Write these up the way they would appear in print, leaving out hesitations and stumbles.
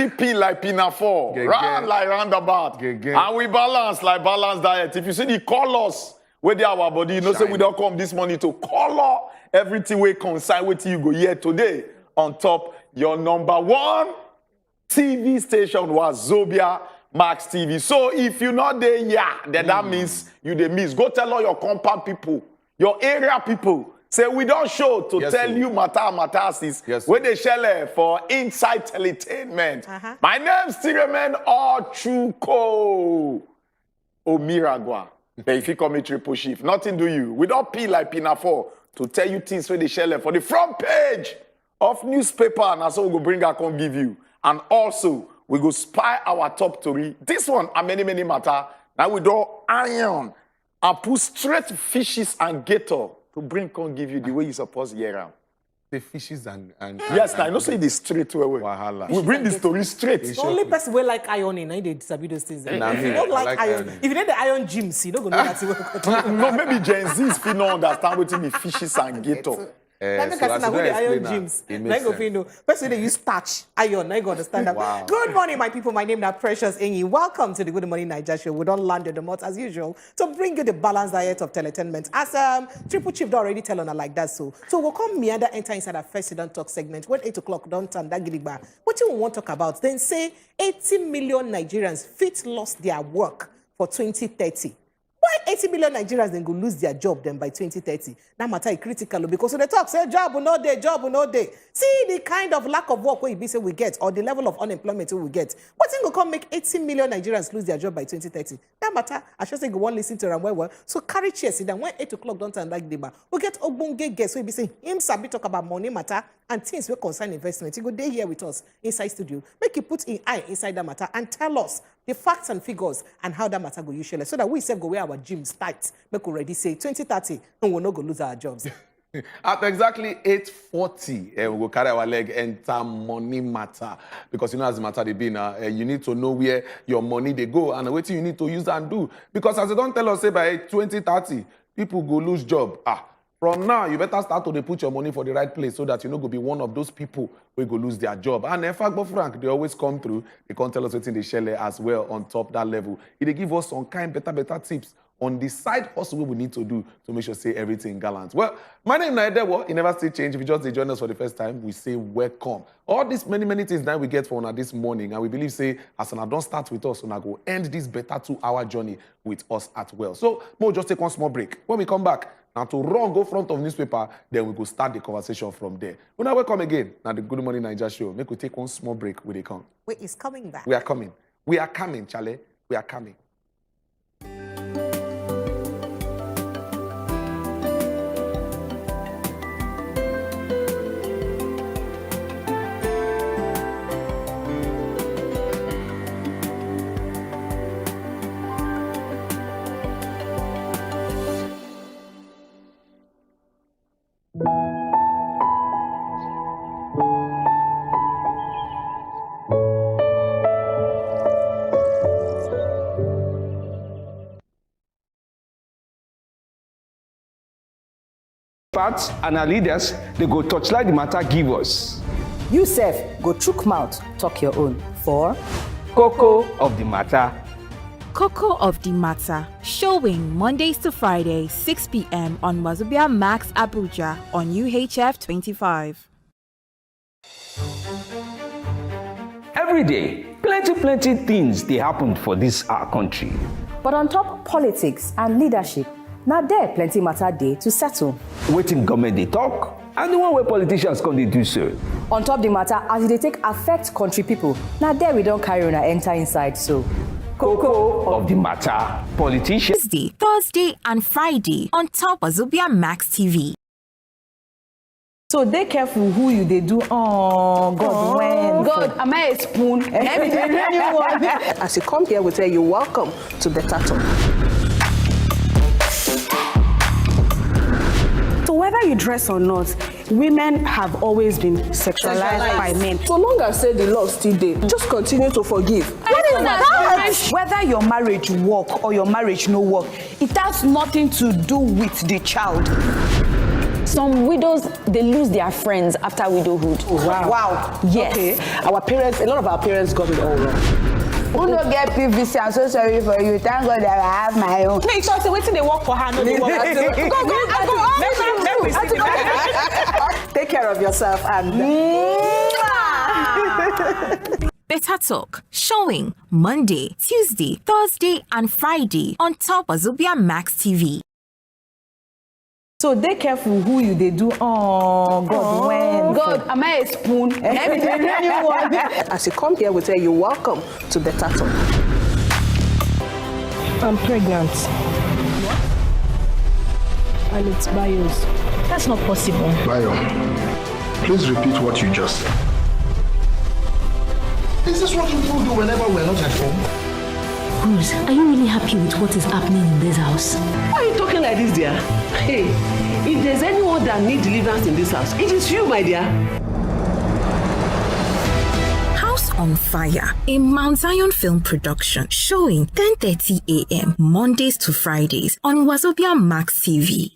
still pee like pinafore, round like roundabout. And we balance like balanced diet. If you see the colors with our body, you know, say we don't come this morning to color everything we consign with you go here today. On top, your #1 TV station Wazobia Max TV. So if you're not there, then that means you they miss. Go tell all your compound people, your area people. Say we don't show to tell you matters where they share for inside entertainment. My name still remain Ochuko Omiragwa. But if you come in triple shift, nothing do you. We don't pee like pinafore to tell you things where they share for the front page of newspaper, and that's what we go bring I come give you. And also we go spy our top story. This one and many matter. Now we do iron and put straight fishes and gator to bring come give you the way you supposed to hear them. The fishes and yes, I know say this straight way. We bring the story straight. The only person will like ironing, they disable those things. If you don't like iron, if you need the iron gyms, you don't go know that's what. No, maybe Gen Z's feel not understand what the fishes and gator. Person the iron gyms. Person they use starch, iron. I go understand that. Wow. Good morning, my people. My name is Precious Enyi. Welcome to the Good Morning Nigeria show. We don't land the mouth as usual to bring you the balanced diet of entertainment. As Triple Chief already tell on like that. So we'll come meander enter inside our first don't talk segment. When 8 o'clock don't turn that giddy bar. What you want to talk about? Then say 80 million Nigerians fit lost their work for 2030. Why 80 million Nigerians then go lose their job then by 2030? That matter is critical because they talk, say job will not day, job will not day. See the kind of lack of work we get or the level of unemployment we get. What thing will come make 80 million Nigerians lose their job by 2030? That matter, I should say go one listen to them well. So carry chairs, see that when 8 o'clock don't turn like deba, we get Ogbonge guests we be saying him sabi talk about money matter and things we concern investment. You go day here with us inside studio. Make you put in eye inside that matter and tell us the facts and figures and how that matter go usually so that we say go where our gyms tight. Make already say 2030 and we'll not go lose our jobs. At exactly 8:40, we will carry our leg enter money matter. Because you know as the matter they be now, you need to know where your money they go and what you need to use and do. Because as they don't tell us say by 2030, people go lose job. From now, you better start to put your money for the right place so that you know go be one of those people who go lose their job. And in fact, but Frank, they always come through. They can't tell us what's in the shell as well on top that level. They give us some kind better tips on the side hustle we need to do to make sure say everything gallant. Well, my name is Naidewo. It never still change. If you just join us for the first time, we say welcome. All these many things that we get from us this morning, and we believe say as I don't start with us, and I go end this better 2-hour journey with us as well. So we'll just take one small break. When we come back, now to run go front of newspaper, then we go start the conversation from there. When I welcome again, now the Good Morning Nigeria show. Make we take one small break with the come. Wait, it's coming back. We are coming. We are coming, Charlie. We are coming. And our leaders, they go touchlight the matter, give us. You sef, go chook mouth, talk your own. For Cocoa of the Matter. Cocoa of the Matter, showing Mondays to Fridays, 6 p.m. on Wazobia Max Abuja on UHF 25. Every day, plenty things they happen for this our country. but on top politics and leadership, now there plenty matter day to settle. Waiting government they talk, and the one where politicians come they do so. On top the matter, as they take affect country people, now there we don't carry on and enter inside so. Cocoa of the Matter, politicians. Tuesday, Thursday, and Friday on top Wazobia Max TV. So they careful who you they do. Oh God, when God, am I a spoon? As you come here, we tell you welcome to Better Talk. So whether you dress or not, women have always been sexualized by men. So long as say the love still there, just continue to forgive. What is that? Whether your marriage work or your marriage no work, it has nothing to do with the child. Some widows, they lose their friends after widowhood. Oh, wow. Wow. Yes. Okay. Our parents, a lot of our parents got it all wrong. Who no get PVC? I'm so sorry for you. Thank God that I have my own. No, it's also waiting they work for her. No, they work for her. Take care of yourself and. Better Talk, showing Monday, Tuesday, Thursday, and Friday on top of wazobiamax TV. So they careful who you they do. Oh God, when God, am I a spoon? As you come here, we tell you welcome to Better Talk. I'm pregnant. What? And it's Bayo's. That's not possible. Bayo, please repeat what you just said. Is this what you people do whenever we're not at home? Bruce, are you really happy with what is happening in this house? Why are you talking like this, dear? Hey, if there's anyone that needs deliverance in this house, it is you, my dear. House on Fire, a Mount Zion film production, showing 10:30 a.m. Mondays to Fridays on wazobiamax TV.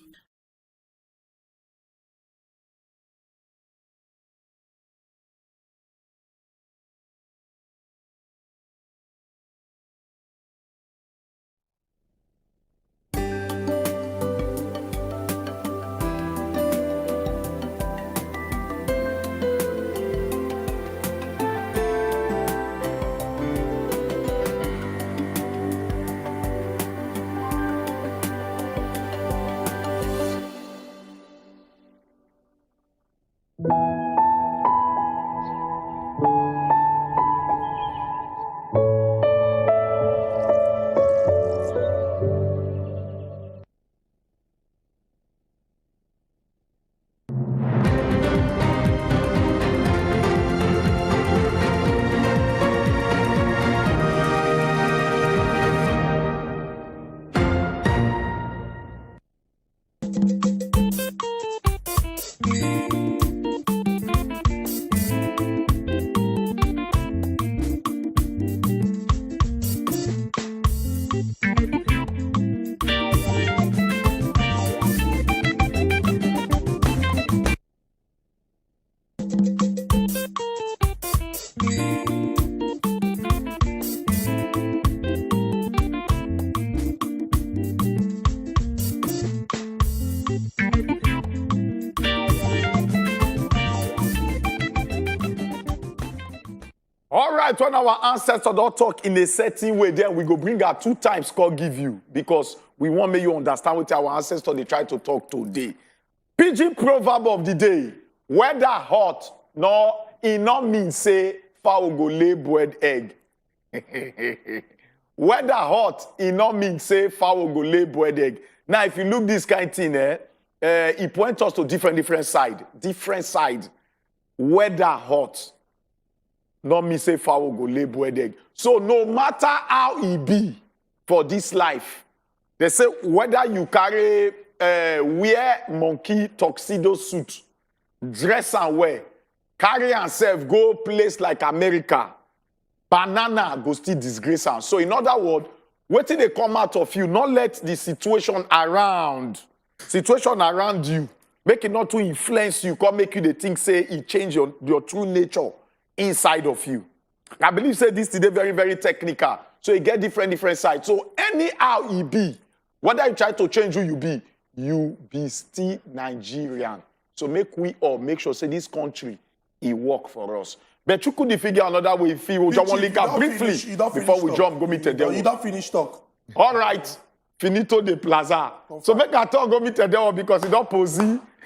All right, when our ancestors don't talk in a certain way, then we go bring our 2 times call give you because we want make you understand what our ancestors they try to talk today. Pidgin proverb of the day: weather hot, no, it not mean say fowl go lay boiled egg. Weather hot, it not mean say fowl go lay boiled egg. Now, if you look this kind of thing, it points us to different side. Different side. Weather hot. Not me say fowl go lay boiled egg. So no matter how it be for this life, they say whether you carry wear monkey tuxedo suit, dress and wear, carry yourself go place like America, banana go still disgrace am. So in other words, what they come out of you, not let the situation around you, make it not to influence you, come make you the think say it change your true nature inside of you. I believe say this today very, very technical. So you get different sides. So anyhow it be, whether you try to change who you be still Nigerian. So make sure say this country, it work for us. But you could figure another way if you just want to link up briefly before we jump, go meet them. You don't finish talk. All right, finito de plaza. So make a talk go meet them because you don't pose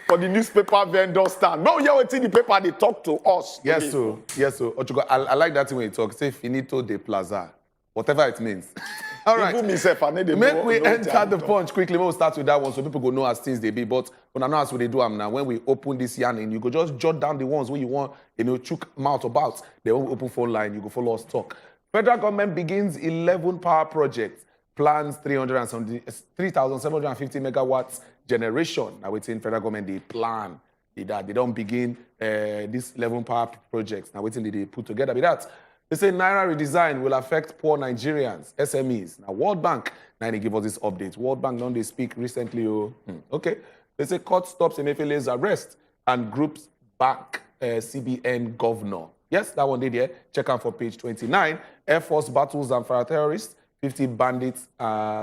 for the newspaper vendor stand. No, you wait till the paper they talk to us. Yes, so. Ochuko, I like that thing when you talk. Say finito de plaza. Whatever it means. All right. Make we enter the punch quickly. We'll start with that one so people go know as things they be. But when I know as what they do now, when we open this yarn, you go just jot down the ones where you want, chook mouth about. They won't open phone line, you go follow us talk. Federal government begins 11 power projects, plans 3,750 megawatts generation. Now waiting federal government, they plan. They don't begin these 11 power projects. Now waiting they put together with that. They say Naira redesign will affect poor Nigerians, SMEs. Now, World Bank, now they give us this update. World Bank, don't they speak recently? Okay. They say court stops Emefiele's arrest and groups back CBN governor. Yes, that one did there. Check out for page 29. Air Force battles and fire terrorists. 50 bandits,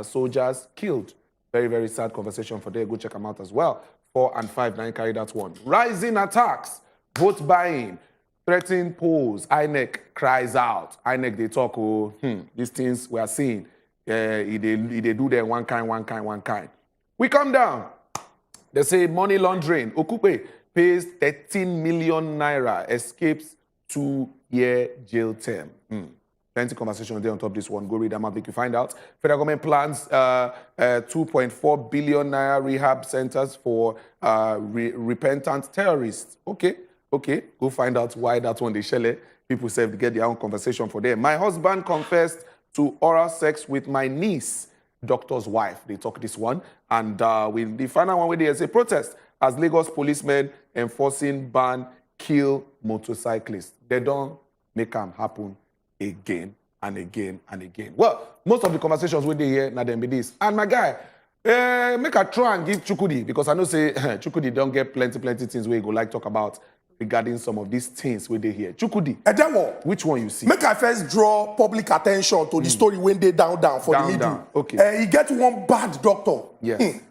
soldiers killed. Very, very sad conversation for there. Go check them out as well. 4 and 5, 9 carry that one. Rising attacks, vote buying, threatening polls. INEC cries out. INEC, they talk, these things we are seeing. They do them one kind. We come down. They say money laundering. Okupe pays 13 million naira, escapes 2-year jail term. Plenty conversation there on top of this one. Go read them out, make you find out. Federal government plans 2.4 billion naira rehab centers for repentant terrorists. Okay. Go find out why that one they shell. People say to get their own conversation for them. My husband confessed to oral sex with my niece, doctor's wife. They talk this one. And with the final one where there's a protest as Lagos policemen enforcing ban kill motorcyclists. They don't make them happen again and again and again. Well, most of the conversations we did here, now them be this. And my guy, make a try and give Chukudi, because I know say Chukudi don't get plenty things we go like talk about regarding some of these things we did here. Chukudi, which one you see? Make I first draw public attention to the story when they down for the middle. Okay. He get one bad doctor. Yes.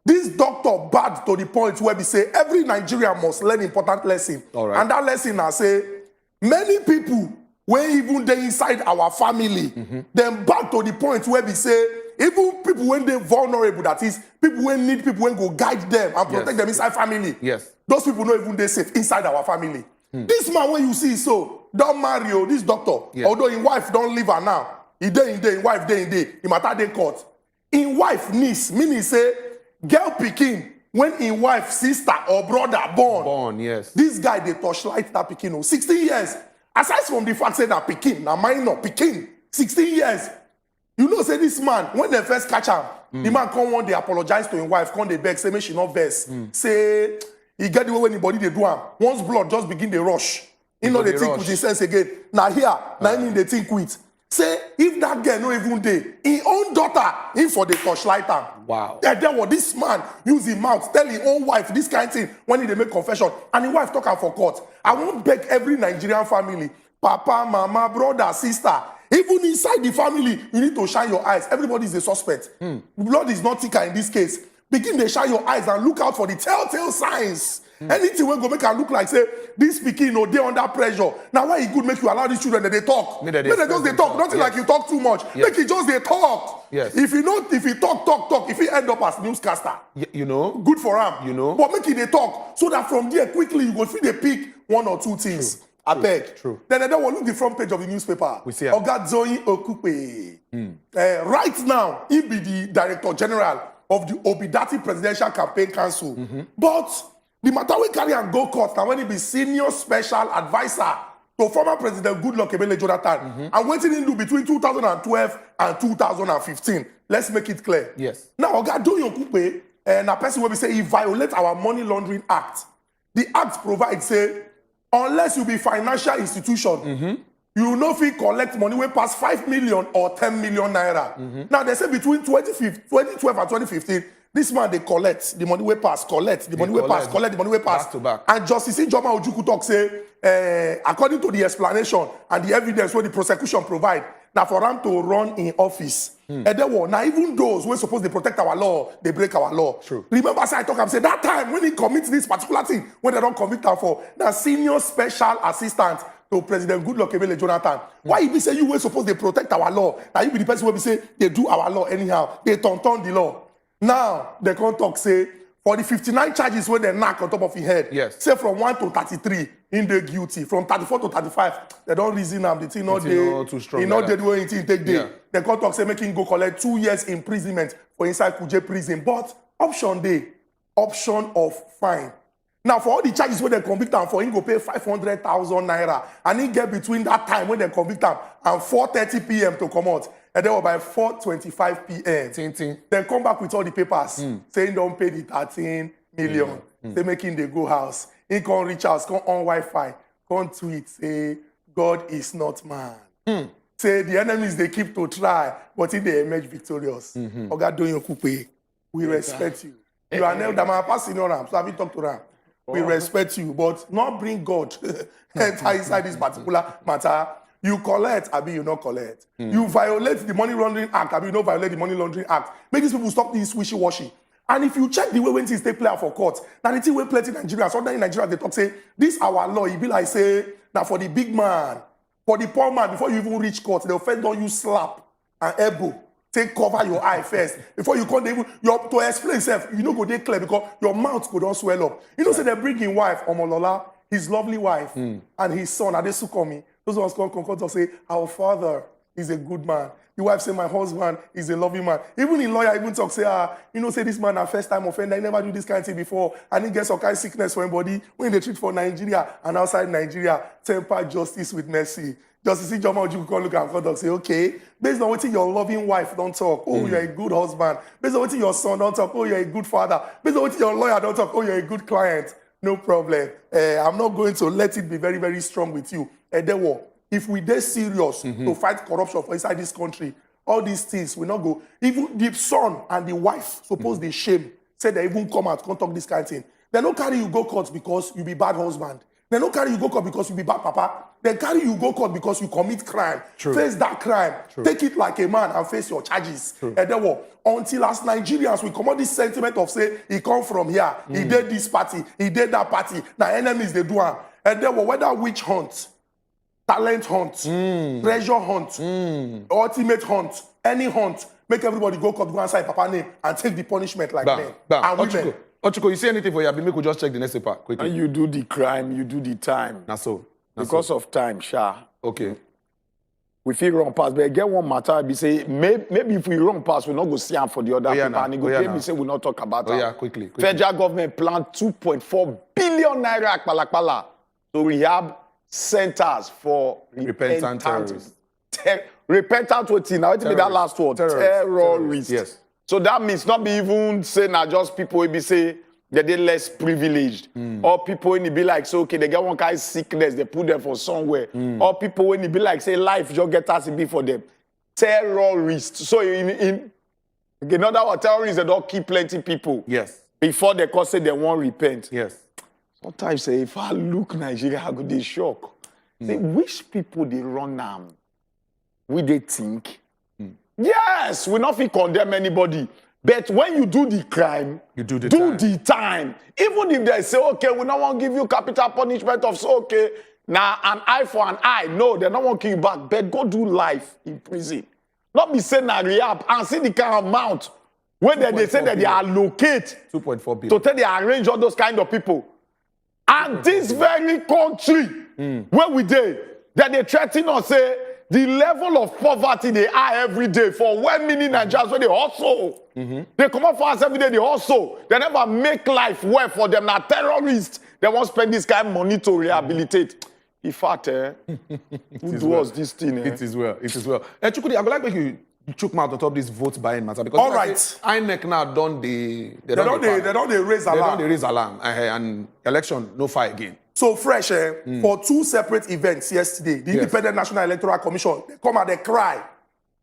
This doctor bad to the point where we say every Nigerian must learn important lesson. All right. And that lesson I say, many people, when even they inside our family, then bad to the point where we say, even people when they're vulnerable, that is, people when need people when go guide them and protect them inside family. Yes. Those people not even they safe inside our family. This man, when you see so, don't marry this doctor, although his wife don't leave her now. He day in day, wife day in day, he matter day court. In wife niece, meaning say, girl picking, when in wife, sister or brother born. Yes. This guy, they torchlight that picking, 16 years. Aside from the fact say that picking, now minor, picking, 16 years. You know, say this man, when they first catch him, the man come one day apologize to his wife, come they beg, say, make she not vex. Say, he get the way when the body they do him. Once blood just begin the rush. You know, they think with his sense again. Now here, now they think with. Say, if that girl no even day, his own daughter, him for the torchlight him. Wow. Then what this man use his mouth, tell his own wife this kind of thing when he they make confession. And his wife talk her for court. I won't beg every Nigerian family, papa, mama, brother, sister, even inside the family, you need to shine your eyes. Everybody is a suspect. Blood is not thicker in this case. Begin to shine your eyes and look out for the telltale signs. Anything will go make it look like, say, this speaking, they under pressure. Now, why it good make you allow these children that they talk? They just they talk. Nothing like you talk too much. Make it just they talk. Yes. If you talk, if you end up as newscaster, you know, good for him. You know, but make it they talk so that from there quickly you go feel they pick one or two things. I beg. True. Then I don't want to look the front page of the newspaper. We see Oga Doyin Okupe. Right now, he be the Director General of the Obidati Presidential Campaign Council. But the matter we carry and go court now when he be Senior Special Advisor to former President Goodluck Ebele Jonathan. And what did he do between 2012 and 2015? Let's make it clear. Yes. Now, Oga Doyin Okupe, and a person will be say he violate our Money Laundering Act. The Act provides, say, unless you be financial institution, you will not collect money when pass 5 million or 10 million naira. Now, they say between 2012 and 2015, this man, they collect the money we pass, collect the money we pass, collect the money we pass. Back to back. And Justice Ijoma Ojukwu talk say, according to the explanation and the evidence where the prosecution provide, now for them to run in office. And then what? Now even those who supposed to protect our law, they break our law. True. Remember, I talk and say that time when he commits this particular thing, when they don't convict him for, the Senior Special Assistant to President Goodluck Ebele Jonathan. Why you be say you were supposed to protect our law? Now you be the person who be say they do our law anyhow. They turn the law. Now they can't talk say for the 59 charges when they knock on top of his head. Yes. Say from 1 to 33 in the guilty. From 34 to 35, they don't reason them. The thing not they too strong. He not they do anything take day. Yeah. They can't talk say make him go collect 2 years imprisonment for inside Kuje prison. But option of fine. Now, for all the charges when they convict him for, him go pay 500,000 naira. And he get between that time when they convict him and 4:30 p.m. to come out. And then by 4:25 p.m. Then come back with all the papers saying don't pay the 13 million. They making they go house. He can't reach house, can't on Wi-Fi, can't tweet, say God is not man. Say the enemies they keep to try, but if they emerge victorious. Oga Doyin Okupe, we respect you. You are nailed them. I'm passing on them. So have you talked to them? We respect you, but not bring God enter inside this particular matter. You collect, Abi, you not collect. You violate the Money Laundering Act, Abi, you not violate the Money Laundering Act. Make these people stop this wishy-washy. And if you check the way when things take play out for court, now the thing will play in Nigeria. So in Nigeria, they talk, say, this our law. It be like, say, now for the big man, for the poor man, before you even reach court, they'll first don't you slap and elbow. Take cover your eye first. Before you come, to explain yourself, you know go dey clear because your mouth could not swell up. You know, say they bring in wife, Omolola, his lovely wife, and his son, Adesukomi. Those ones come and say, our father is a good man. The wife say, my husband is a loving man. Even in lawyer, even talk, say, you know, say this man a first time offender, he never do this kind of thing before, and he gets some kind of sickness for his body. When they treat for Nigeria and outside Nigeria, temper justice with mercy. Justice Ijoma Ojuku can look at and say, okay, based on what your loving wife don't talk, oh, you're a good husband. Based on what your son don't talk, oh, you're a good father. Based on what your lawyer don't talk, oh, you're a good client. No problem. I'm not going to let it be very, very strong with you. If we dey serious to fight corruption for inside this country, all these things will not go. Even the son and the wife, suppose they shame, say they even come out, can't talk this kind of thing. They don't carry you go court because you be bad husband. They don't carry you go court because you be bad papa. They carry you go court because you commit crime. True. Face that crime. True. Take it like a man and face your charges. And then until as Nigerians, we come out this sentiment of say, he come from here, he did this party, he did that party. Now enemies, they do it. And then whether witch hunt, talent hunt, treasure hunt, ultimate hunt, any hunt, make everybody go court, go and sign papa name and take the punishment like men and women. Ochiko, you see anything for Yabi? Make we just check the next paper quickly. And you do the crime, you do the time. Because of time, Sha. Okay. We feel run past, but get one matter. Be say maybe if we run past, we not go see am for the other people. And he go pay me say we not talk about it. Yeah, quickly. Federal government planned 2.4 billion naira akpalakpala to rehab centers for repentant terrorists. Repentant what now? What be that last word? Terrorists. Yes. So that means not be even say now just people will be say that they're less privileged. Or people when it be like, so okay, they get one kind of sickness, they put them for somewhere. Or people when it be like, say life just get us be for them. Terrorists. So in other words, terrorists, they don't keep plenty people. Yes. Before they cause say they won't repent. Yes. Sometimes say if I look Nigeria, I go they shock. Say which people they run now? We they think. Yes, we not fit condemn anybody. But when you do the crime, you do the time. Even if they say, okay, we don't want to give you capital punishment of so okay, now an eye for an eye. No, they don't want to give you back. But go do life in prison. Not be saying na rehab and see the kind of amount when they say that they allocate 2.4 billion to tell they arrange all those kind of people. And this very country where we did, that they threaten us say, the level of poverty they are every day for 1 million Nigerians when they hustle. They come up for us every day, they hustle. They never make life well for them. Now terrorists, they won't spend this kind of money to rehabilitate. In fact, who does this thing? It is well. Chukudi, I would like to make you choke mouth on top this vote buying matter because all right, INEC now they don't raise alarm and election no fight again. So fresh, for two separate events yesterday, the Independent National Electoral Commission, they come and they cry.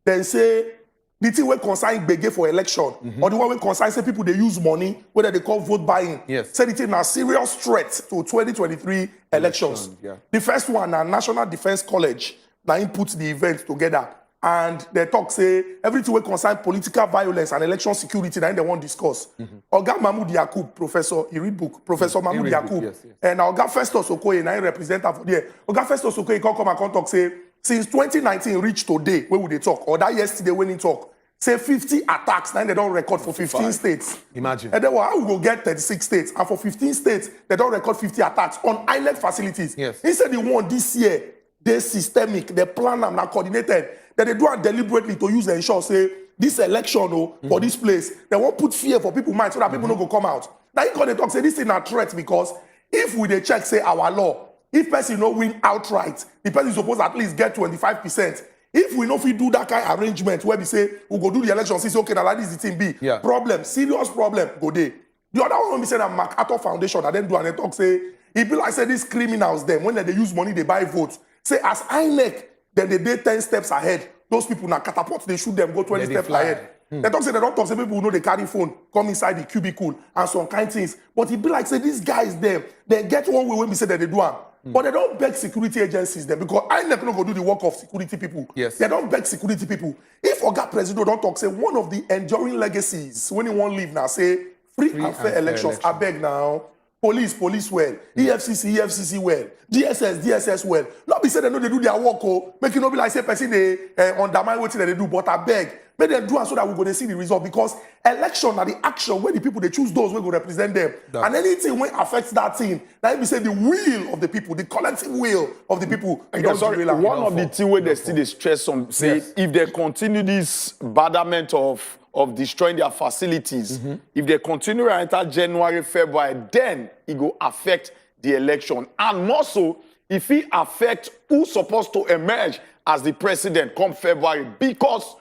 They say, the thing will consign Bege for election, or the one will consign say people they use money, whether they call vote buying. Yes. Say the thing a serious threat to 2023 elections. Yeah. The first one, National Defense College, now put the event together. And they talk say everything will concern political violence and election security. Then they won't discuss. Oga Mahmoud Yakub, professor, he read book. Professor Mahmoud Yakub, yes. And Oga Festus Okoye, now representative for there. Oga Festus Okoye come and talk say since 2019 reach today, where would they talk? Or that yesterday when he talk, say 50 attacks. Now they don't record for 15 states. Imagine. And then how we go get 36 states, and for 15 states they don't record 50 attacks on island facilities. Yes. He said the one this year they systemic, they plan them, now coordinated. That they do it deliberately to use the ensure, say, this election for this place, they won't put fear for people's mind so that people don't go come out. Now you can talk, say, this is a threat because if we they check, say, our law, if person no win outright, the person is supposed to at least get 25%. If we know if we do that kind of arrangement where we say, we'll go do the election, say, okay, now like this is the team B. Problem, serious problem, go there. The other one we say that MacArthur Foundation, and then do and talk, say, it be like, say, these criminals, them, when they use money, they buy votes. Say, as INEC, then they did 10 steps ahead. Those people now catapult, they shoot them, go 20 steps ahead. They talk say they don't talk, say people who know they carry phone, come inside the cubicle and some kind of things. But it be like, say, these guys them, they get one way when we say that they do them. But they don't beg security agencies them because I never go do the work of security people. Yes. They don't beg security people. If Oga President don't talk, say one of the enduring legacies when he won't leave now, say free and fair elections. I beg now. Police well. EFCC well. DSS well. Not be say they know they do their work, make it not be like say person they undermine what they do, but I beg. Make them do it so that we're going to see the result because election are the action where the people they choose those will go represent them. And anything when affects that thing, that be say the will of the people, the collective will of the people. One of the things where they still they stress on say if they continue this betterment of destroying their facilities, if they continue to enter January, February, then it will affect the election. And more so, if it affect who's supposed to emerge as the president come February, because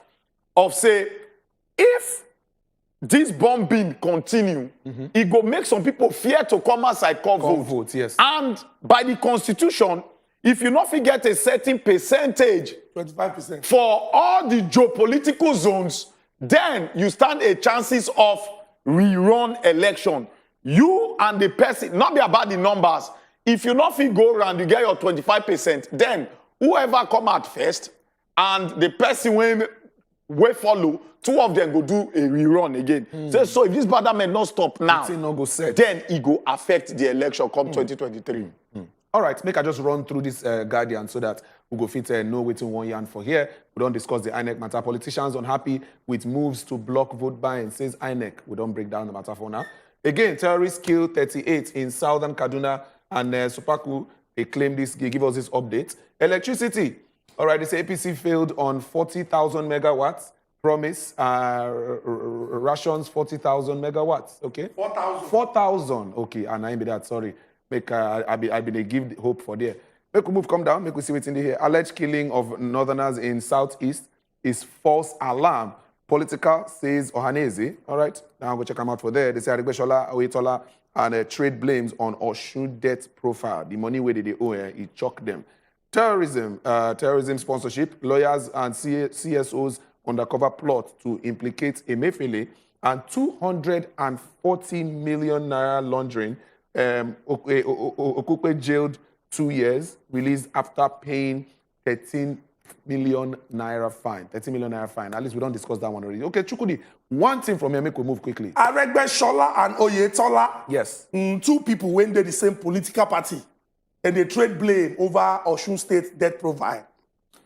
of say, if this bombing continue, it go make some people fear to come outside come vote. Yes. And by the constitution, if you not get a certain percentage, 25%, for all the geopolitical zones, then you stand a chances of rerun election. You and the person, not be about the numbers. If you not fit go around, you get your 25%, then whoever come out first and the person will follow, two of them go do a rerun again. So if this betterment not stop now, then it go affect the election come 2023. All right, make I just run through this Guardian so that we go fit know waiting one yarn for here. We don't discuss the INEC matter. Politicians unhappy with moves to block vote buying, says INEC. We don't break down the matter for now. Again, terrorists kill 38 in southern Kaduna, and Supaku, they claim this, they give us this update. Electricity. All right, they say APC failed on 40,000 megawatts. Promise rations 40,000 megawatts. Okay. 4,000. 4,000. Okay, and I ain't be that. Sorry. Make I be they give hope for there. Make we move, come down. Make we see what's in here. Alleged killing of northerners in southeast is false alarm. Political says Ohaneze. All right, now I'll go check them out for there. They say Adegbeshola, Oyetola, and trade blames on Osun debt profile. The money where they owe, it choke them. Terrorism sponsorship. Lawyers and CSOs undercover plot to implicate Emefiele and 240 million naira laundering. Okupe jailed 2 years, released after paying 13 million naira fine. 13 million naira fine. At least we don't discuss that one already. Okay, Chukudi, one thing from here, make we move quickly. Adegbeshola and Oyetola. Yes. Two people when they're the same political party and they trade blame over Osun State debt profile.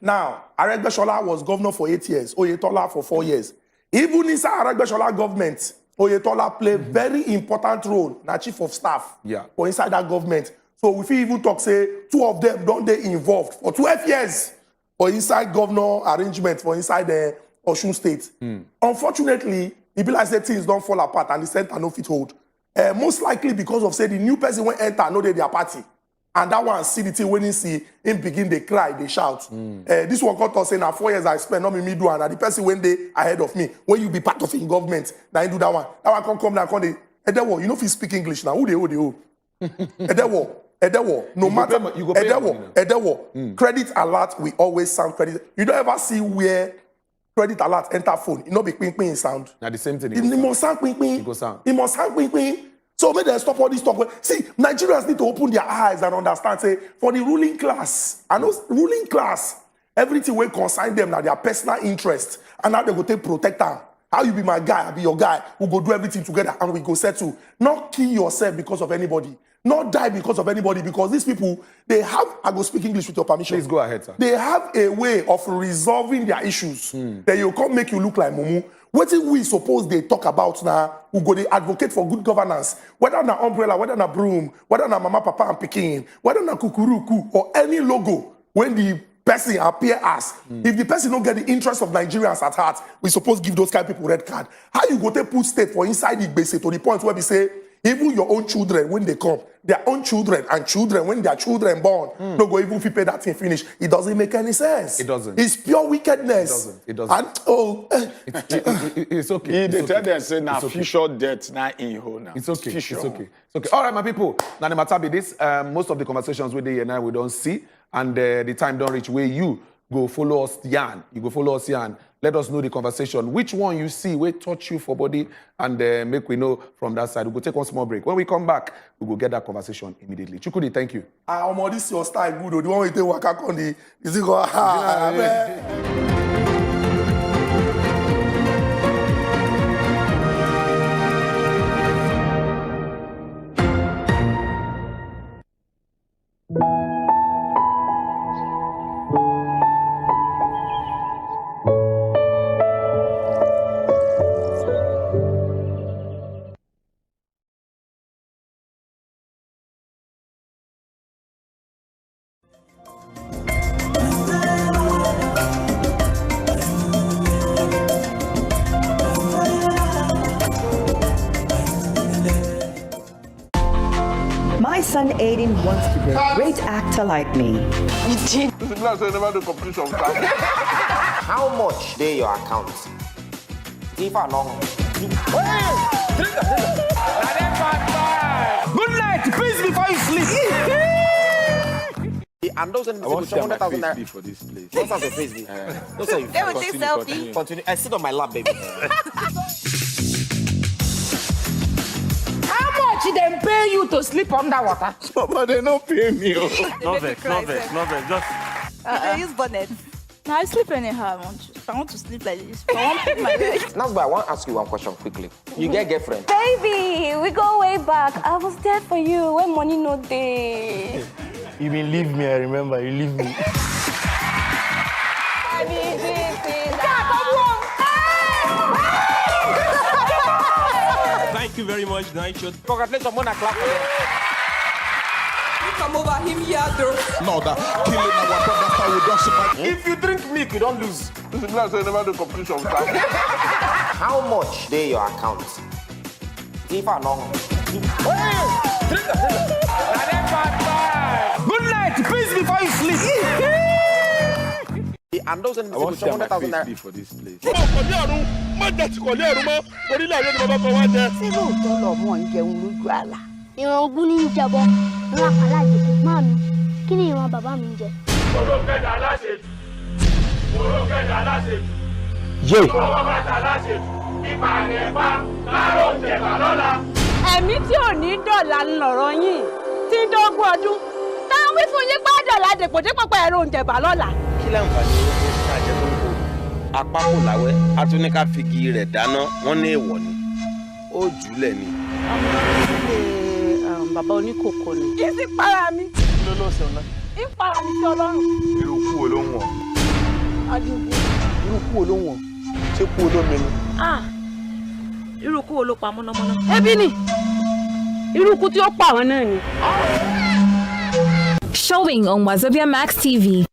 Now, Adegbeshola was governor for 8 years, Oyetola for 4 years. Even inside Adegbeshola government, Oyetola played very important role na chief of staff for inside that government. So if we even talk, say, two of them don't they involved for 12 years for inside governor arrangement for inside the Osun State. Unfortunately, it be like say things don't fall apart and the center no fit hold. Most likely because of say the new person when enter no they their party. And that one see the thing when he see him begin they cry, they shout. This one got us saying now 4 years I spent, not me do and the person when they ahead of me. When you be part of in government, now you do that one. That one come now, they Edewo, you know if you speak English now, who they owe? Edewo, no matter Edewo, credit alert, we always sound credit. You don't ever see where credit alert enter phone. You know be ping ping sound. Now the same thing. It must sound ping ping. It must sound ping ping. So may they stop all this talk. See, Nigerians need to open their eyes and understand. Say, for the ruling class, I know ruling class, everything will consign them now their personal interest, and now they go take protect them. How you be my guy, I be your guy. We go do everything together, and we go settle. Not kill yourself because of anybody. Not die because of anybody. Because these people, they have. I go speak English with your permission. Please go ahead, sir. They have a way of resolving their issues. That you can't make you look like Mumu. What we suppose they talk about now, who go they advocate for good governance, whether na umbrella, whether na broom, whether na mama, papa, and Peking, whether na kukuruku, or any logo, when the person appear as, if the person don't get the interest of Nigerians at heart, we suppose give those kind of people red card. How you go to put state for inside the base to the point where we say, even your own children, when they come, their own children and children, when their children born, don't go even if you pay that thing finish. It doesn't make any sense. It doesn't. It's pure wickedness. It doesn't. And, it's okay. They tell them say now future debt now in whole now. It's okay. It's okay. It's okay. All right, my people. Now the matter be this. Most of the conversations with the and I we don't see, and the time don't reach where you go follow us yarn. You go follow us yarn. Let us know the conversation. Which one you see will touch you for body and make we know from that side. We go take one small break. When we come back, we go get that conversation immediately. Chukudi, thank you. This your style good. The one we take waka on the is it go My son Aiden wants to be a great actor like me. How much they your account? If I long. Good night, peace before you sleep. And those are for this place. Those are the face. Those are you. They will take selfie. Continue. I sit on my lap, baby. How much they pay you to sleep underwater? But they don't pay me. No vex. Just. They use bonnet. Now I sleep anyhow. I want to sleep like this. I want to pick my leg. That's why I want to ask you one question quickly. You get girlfriend? Baby, we go way back. I was there for you when money no day. You been leave me, I remember. You leave me. Thank you very much, Nigel. Congratulations, Mona. Clap for them. Come over him here, though. No, that killing our brother how we don't survive. If you drink milk, you don't lose. This is not never the competition. How much they your account? If I long. Good night, peace before you sleep. And those are the for this place. Ìran ogún ní jẹbọ, ìran àpàlà jẹ̀kú máa mi, kí ni ìran bàbá mi jẹ? Olókèdà aláṣejù, olókèdà aláṣejù, ọwọ́ bàtà aláṣejù, ipa rẹ̀ bá láàárọ̀ jẹ̀bà lọ́la. Ẹ̀mí tí ò ní dọ̀là ń lọ̀rọ̀ yín tí ń dógún ọdún. Táwọn wí fún yín gbọ́dọ̀ la dèpòdépò pé ẹ̀rọ òǹjẹ̀bà lọ́la. Kí láǹfààní owó tí a jẹ tó ń kó? Apá kò láwẹ́, a tún ní ká figi rẹ̀ dáná, wọ́n ní èèwọ̀ ni. Ó jùlẹ̀ ni. Bàbá oníkòkò ni. Kí sì para mi. Kí ló ló sọ náà? Ìpara mi sí Ọlọ́run. Irú kú wo ló ń wọ̀? Adigun. Irú kú wo ló ń wọ̀? Ṣé kú wo ló ń mẹ́ni? Irú kú wo ló pa mọ́nàmọ́ná? Ẹbí ni. Irú kú tí ó pa àwọn náà ni. Showing on wazobiamax TV.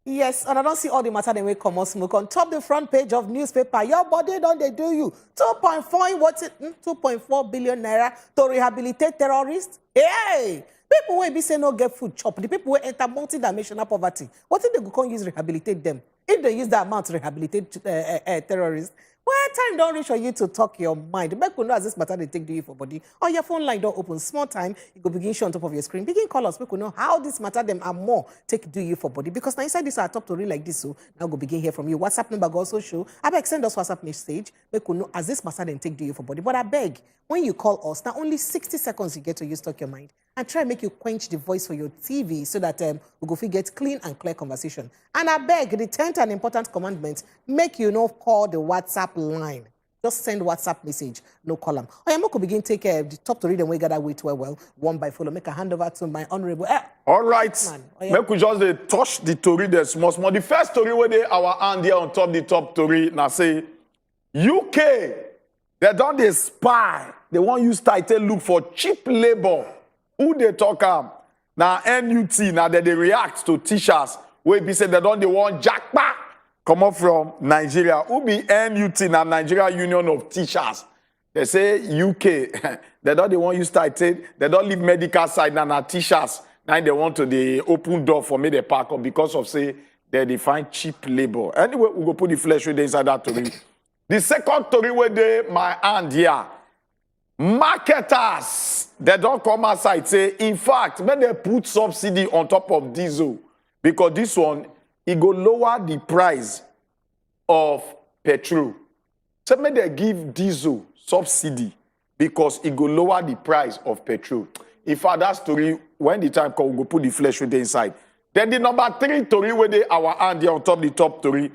Yes, and I don't see all the matter they will come on smoke on top the front page of newspaper. Your body don't they do you 2.4 what's it 2.4 billion naira to rehabilitate terrorists? Hey, people will be say no get food chop. The people will enter multi-dimensional poverty. What if they go use rehabilitate them? if they use that amount to rehabilitate terrorists, well, time don't reach for you to talk your mind. Make you know as this matter they take do you for body. Or your phone line don't open. Small time, you go begin show on top of your screen. Begin call us. Make you know how this matter them are more take do you for body. Because now inside this our top story like this, so now go begin hear from you. WhatsApp number go also show. I beg send us WhatsApp message. Make you know as this matter then take do you for body. But I beg when you call us, now only 60 seconds you get to use talk your mind. And try make you quench the voice for your TV so that we go get clean and clear conversation. And I beg the 10th and important commandment, make you know call the WhatsApp line. Just send WhatsApp message, no column. I am going to begin take the top to read and we gather wait well, one by follow. Make a hand over to my honorable. All right. Make we just touch the story the small. The first story where they our hand here on top the top story now say UK, they done the spy. They want you start to look for cheap labor. Who they talk now NUT now that they react to teachers where be say they don't they want jackpot come up from Nigeria. Who be NUT now Nigeria Union of Teachers? They say UK they don't they want you started. They don't leave medical side now teachers. Now they want to the open door for me the park up because of say they find cheap labor. Anyway, we go put the flesh with inside that story. The second story where they my hand here. Marketers, they don't come outside say, in fact, when they put subsidy on top of diesel, because this one, it go lower the price of petrol. So when they give diesel subsidy, because it go lower the price of petrol. In fact, that story, when the time come, we go put the flesh with the inside. Then the number 3 story, where they our hand here on top the top story,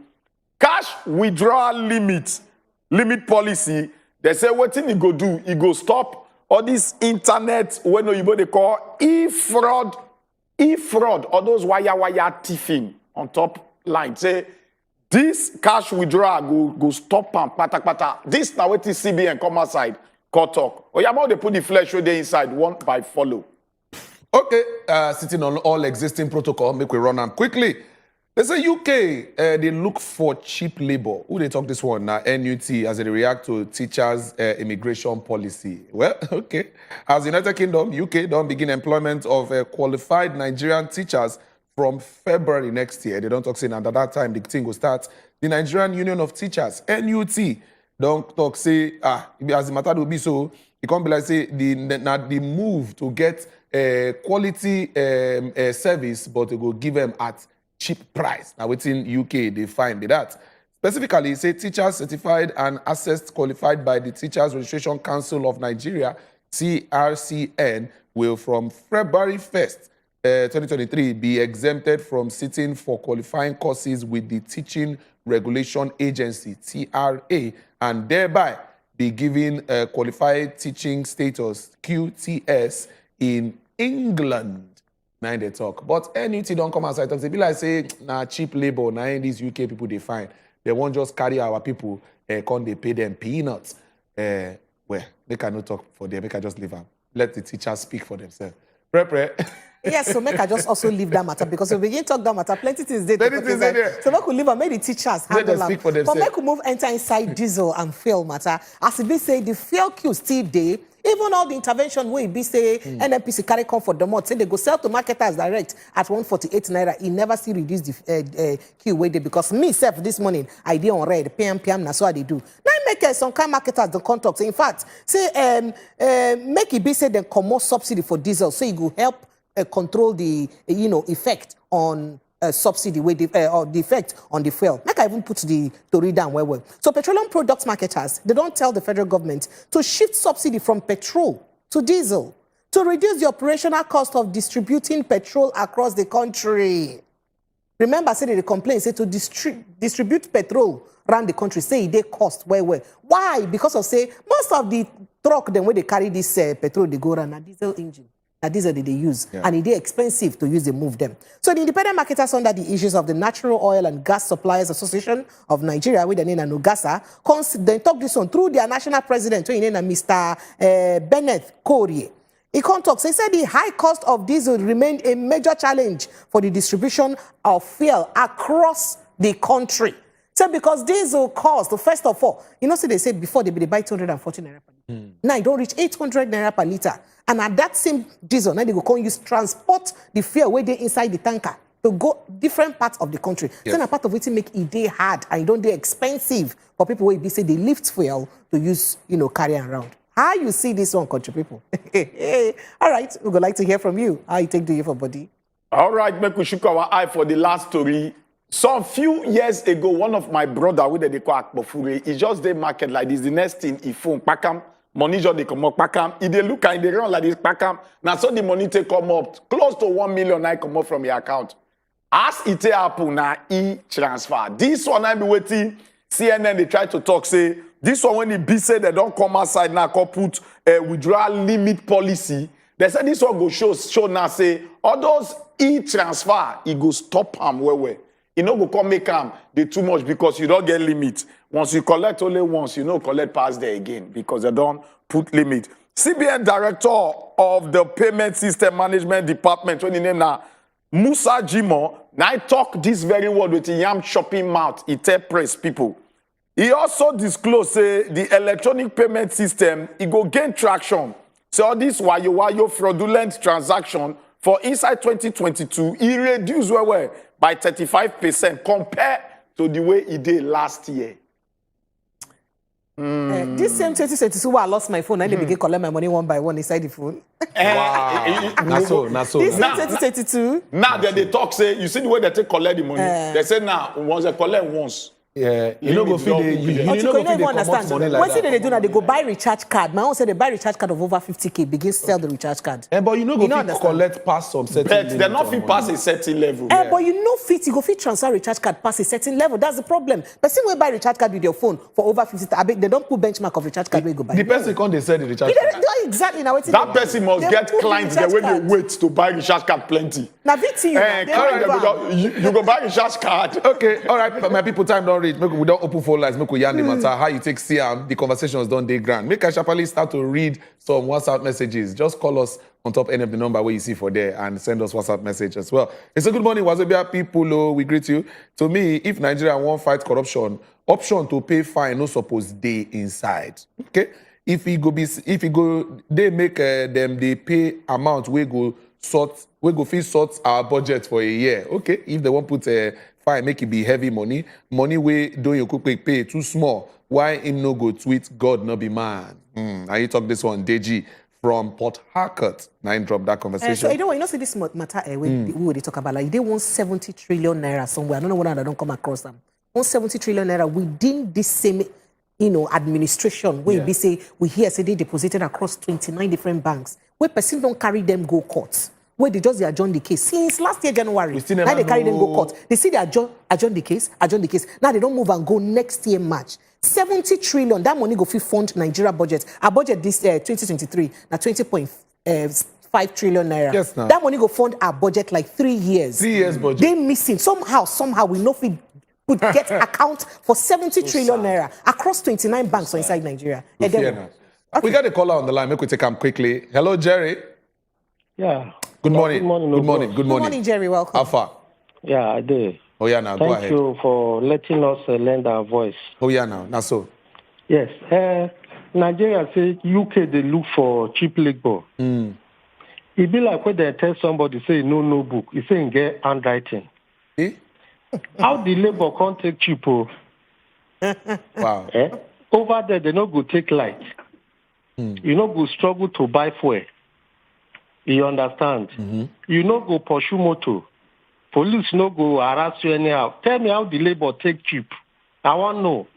cash withdrawal limit policy. They say what thing he go do? He go stop all this internet when they call e-fraud, or those wire thieving on top line. Say this cash withdrawal go stop and pata. This now what CBN come outside call talk. Oh yeah, they put the flesh where they inside one by follow. Okay, sitting on all existing protocol, make we run on quickly. They say UK, they look for cheap labor. Who they talk this one now? NUT as they react to teachers' immigration policy. Well, okay. As United Kingdom, UK don't begin employment of qualified Nigerian teachers from February next year. They don't talk saying at that time the thing will start. The Nigerian Union of Teachers, NUT, don't talk say, as the matter will be so, it can't be like say the move to get quality service, but they go give them at cheap price. Now within UK, they find that. Specifically, say teachers certified and assessed qualified by the Teachers Registration Council of Nigeria, TRCN, will from February 1st, 2023 be exempted from sitting for qualifying courses with the Teaching Regulation Agency, TRA, and thereby be given qualified teaching status, QTS, in England. Now they talk. But NUT don't come outside talk. They be like say, nah, cheap labor, now in these UK people they find. They won't just carry our people, can't they pay them peanuts. Well, they cannot talk for them, they can just leave them. Let the teachers speak for themselves. Pre. Yes, so make I just also leave that matter because we begin talk that matter. Plenty things there. So make we leave and make the teachers handle them. But make we move enter inside diesel and fuel matter. As it be say, the fuel queue still there. Even all the intervention where it be say NNPC carry come for the month, say they go sell to marketers direct at 148 naira. He never see reduce the queue way there because me self this morning I did on red PM na so they do. Now make some kind marketers the contract. In fact, say make it be say they come more subsidy for diesel, so it will help control the effect on subsidy or the effect on the fuel. Make I even put the story down well. So petroleum products marketers, they don't tell the federal government to shift subsidy from petrol to diesel to reduce the operational cost of distributing petrol across the country. Remember, say they complain, say to distribute petrol around the country, say they cost well. Why? Because of say most of the truck then when they carry this petrol, they go around a diesel engine. That these are they use, and it is expensive to use to move them. So the independent marketers under the issues of the Natural Oil and Gas Suppliers Association of Nigeria, with the name of Nogasa, they talk this on through their national president, Mr. Bennett Korie. He talks. He said the high cost of diesel remained a major challenge for the distribution of fuel across the country. So because diesel cost, first of all, see they said before they buy 240 naira per liter. Now it don't reach 800 naira per liter. And at that same diesel, now they go use transport the fuel where they inside the tanker to go different parts of the country. Yes. So, a part of it make it day hard and don't they expensive for people who be say they lift fuel to use, carry around. How you see this one, country people? All right, we would like to hear from you. How you take the year for body? All right, make we shook our eye for the last story. So a few years ago, one of my brother with the call Akpofure, he just dey market like this. The next thing, he phone pakam, money just they come up pakam. He dey look and they run like this pakam. Now so the money take come up close to 1 million. I come up from your account. As it happen now, transfer. This one I be waiting. CNN they try to talk say. This one, when the B said they don't come outside now, can put withdrawal limit policy. They said this one go show now say all those e-transfer, it go stop them where. You know, go come make them they too much because you don't get limit. Once you collect only once, you know collect pass there again because they don't put limit. CBN director of the Payment System Management Department, when the name now Musa Jimo, now I talk this very word with the yam shopping mouth. He tell press people. He also disclosed the electronic payment system, it go gain traction. So all this wayo fraudulent transaction for inside 2022, it reduced by 35% compared to the way it did last year. This same 2022, I lost my phone and they begin collect my money one by one inside the phone. Wow. That's so. This same 2022. Now they talk, say, you see the way they take collect the money. They say now, once they collect once. Yeah, you know go feed you know go feed understand. Money like when say they do now, they go buy recharge card. My own say they buy recharge card of over 50K, begin sell the recharge card. But you know go fit collect past some certain level. But they're not fit pass a certain level. But you know fit, you go fit transfer recharge card past a certain level. That's the problem. Person will buy recharge card with your phone for over 50. I bet they don't put benchmark of recharge card where you go buy. The person can't they sell the recharge card. Exactly now. That person must get clients the way they wait to buy recharge card plenty. Now VT you go buy recharge card. Okay, all right. My people time don't reach. We don't open phone lines. Make we yarn the matter. How you take CM? The conversations don't dey grand. Make I sharply start to read some WhatsApp messages. Just call us on top any of the number where you see for there and send us WhatsApp message as well. It's a good morning, Wazobia people. Oh, we greet you. To me, if Nigeria won't fight corruption, option to pay fine no suppose dey inside. Okay. If he go, they make them they pay amount we go fit sort our budget for a year. Okay, if they won't put a fine, make it be heavy money we Doyin Okupe pay too small. Why him no go tweet God no be man? And you talk this one, Deji from Port Harcourt. Now you drop that conversation. So you know see this matter we they talk about like they want 70 trillion naira somewhere. I don't know whether I don't come across them. 170 trillion naira within this same administration where we say we hear say they deposited across 29 different banks where person don't carry them go court where they just adjourn the case since last year January. Now they carry them go court. They see they adjourn the case. Now they don't move and go next year March. 70 trillion that money go fit fund Nigeria budget. Our budget this 2023 now 20.5 trillion naira. Yes, now. That money go fund our budget like 3 years. 3 years budget. They missing somehow we know fit would get account for 70 trillion naira across 29 banks inside Nigeria. Okay. We got a caller on the line. Make we take him quickly. Hello, Jerry. Yeah. Good morning. Good morning. Good morning, Jerry. Welcome. How far? Yeah, I did. Oh, yeah, now go ahead. Thank you for letting us lend our voice. Oh, yeah, now so. Yes. Nigeria say UK, they look for cheap labor. It be like when they tell somebody, say, no book. You say, get handwriting. Eh? How the labor can't take cheap? Wow. Over there, they no go take light. You no go struggle to buy fuel. You understand? You no go pursue motor. Police no go harass you anyhow. Tell me how the labor take cheap. I want to know.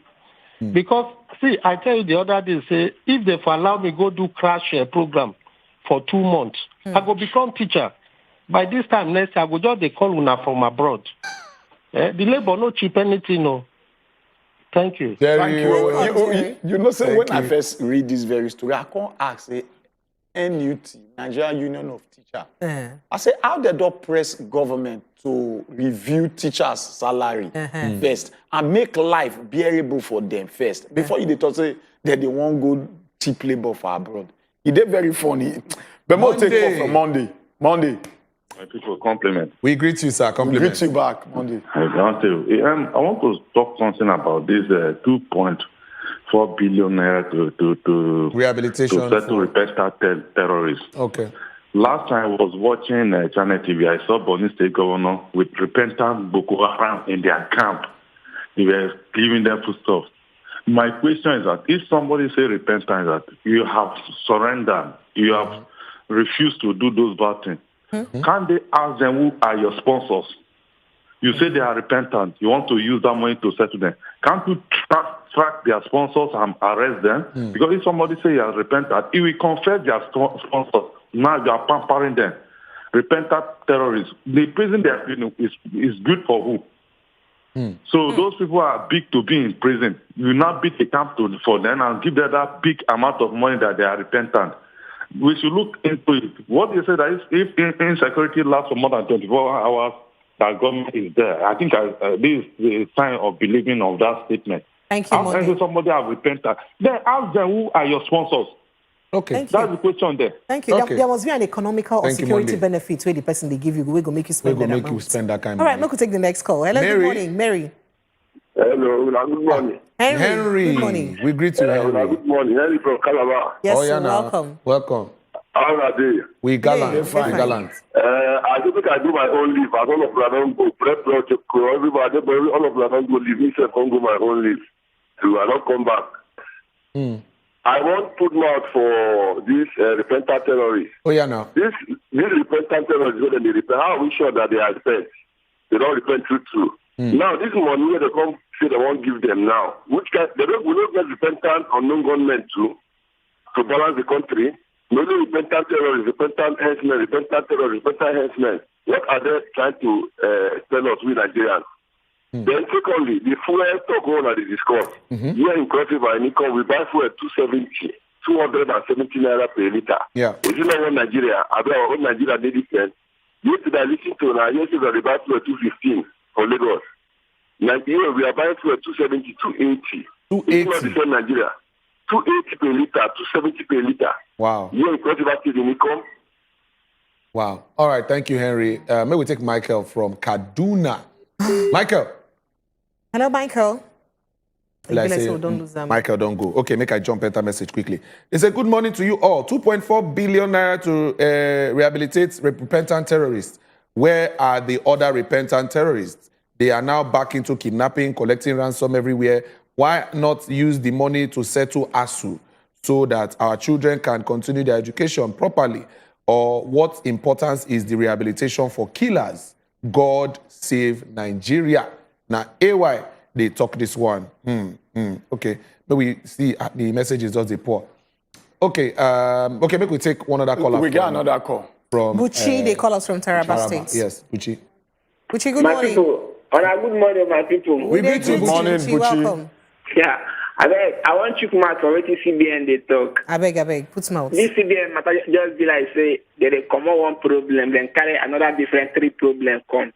Because, see, I tell you the other day, say, if they allow me go do crash program for 2 months, I go become teacher. By this time next year, I go just they call una from abroad. The labor no cheap anything, no. Thank you. Thank you. You know, so when I first read this very story, I can't ask the NUT, Nigerian Union of Teachers. I say, how they don't press government to review teachers' salary first and make life bearable for them first before you talk say that they won't go cheap labor for abroad. It is very funny. But more take off from Monday. People compliment. We greet you, sir. Compliment. We greet you back, Monday. I want to talk something about this 2.4 billion naira to rehabilitation to settle repair terrorists. Okay. Last time I was watching Channel TV, I saw Borno State Governor with repentant Boko Haram in their camp. They were giving them foodstuffs. My question is that if somebody say repentance, that you have surrendered, you have refused to do those bad things, can't they ask them who are your sponsors? You say they are repentant. You want to use that money to settle them. Can't you track their sponsors and arrest them? Because if somebody say you are repentant, if we confess their sponsors, now you are pampering them. Repentant terrorists. The prison they are in is good for who? So those people are big to be in prison. You not beat the camp for them and give them that big amount of money that they are repentant. We should look into it. What you say that if insecurity lasts for more than 24 hours, that government is there. I think this is the sign of believing of that statement. Thank you, If somebody have repented, then ask them who are your sponsors. Okay. That's the question there. Thank you. Okay. There must be an economical or Thank you, security Monday. benefit where the person they give you, we go make you spend We're that going to make you amount. spend that kind All of right, money. we'll take the next call. Hello, Mary. good morning, Mary. Hello, good morning. Henry, good morning. We greet you, Henry. Good morning. Henry from Calabar. Yes, Oh, yeah, sir, now. welcome. Welcome. How are they? We gallant. Hey, We fine. gallant. I don't think I do my own leave. I don't know if I don't go. Everybody, all of them don't go leave. Me, I can't go my own leave. So I don't come back. I want to put mouth for this repentant terrorists. Oh, yeah, now. This repentant terrorists, when they repent, how are we sure that they are repent? They don't repent true. Now, this money where they come say they won't give them now, which can, we don't get repentant or non-government to balance the country. No repentant terrorists, repentant henchmen, repentant terrorists, repentant henchmen. What are they trying to tell us, we Nigerians? Then secondly, the fuel stock one that they discuss. Here in Cross River and Nikon, we buy fuel at 270 naira per liter. Yeah. Is it not one Nigeria? I bet our own Nigeria they different. Yesterday I listened to now, yesterday they buy fuel at 215 for Lagos. Nigeria, we are buying fuel at 270, 280. 280. It's not the same Nigeria. 280 per liter, 270 per liter. Wow. Here in Cross River State in Nikon. Wow. All right. Thank you, Henry. May we take Michael from Kaduna. Michael. Hello, Michael. Like say, don't lose them. Michael, don't go. Okay, make I jump enter message quickly. It's a good morning to you all. 2.4 billion naira to rehabilitate repentant terrorists. Where are the other repentant terrorists? They are now back into kidnapping, collecting ransom everywhere. Why not use the money to settle ASU so that our children can continue their education properly? Or what importance is the rehabilitation for killers? God save Nigeria. Now, AY, they talk this one. Okay. Maybe we see the messages just they pour. Okay. Okay, maybe we take one other caller. We got another call. From Buchi, they call us from Taraba State. Yes, Buchi. Buchi, good my morning. People, good morning, my people. We greet you. Good morning, Buchi. Welcome. Yeah, I want you to come for what CBN they talk. I beg, put mouth. This CBN matter just be like say they come on one problem, then carry another different three problems come.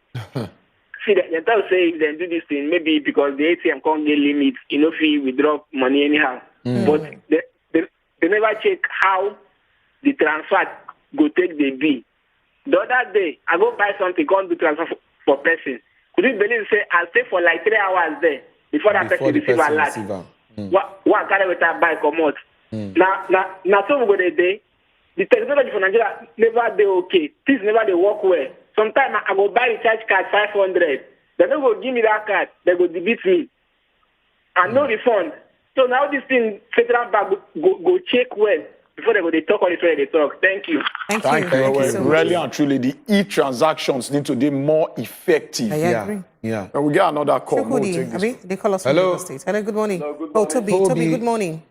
See, they tell say if they do this thing, maybe because the ATM can't get limits, you know, fee withdraw money anyhow. But they never check how the transfer go take the bill. The other day, I go buy something, can't do transfer for person. Could you believe say I stay for like 3 hours there before that person receive a lot? What carry with that buy come out? Now so we go the day. The technology for Nigeria never they okay. Things never they work well. Sometimes I go buy recharge card 500. They don't go give me that card. They go debit me. And no refund. So now this thing federal bank go check well before they talk on the way they talk. Thank you. Thank you so much. Really and truly, the e-transactions need to be more effective. I agree. Yeah. And we get another call. We'll Chukudi, take this. they call us from Hello. Lagos State. Hello, good morning. Hello, good Oh, morning. Toby, good morning.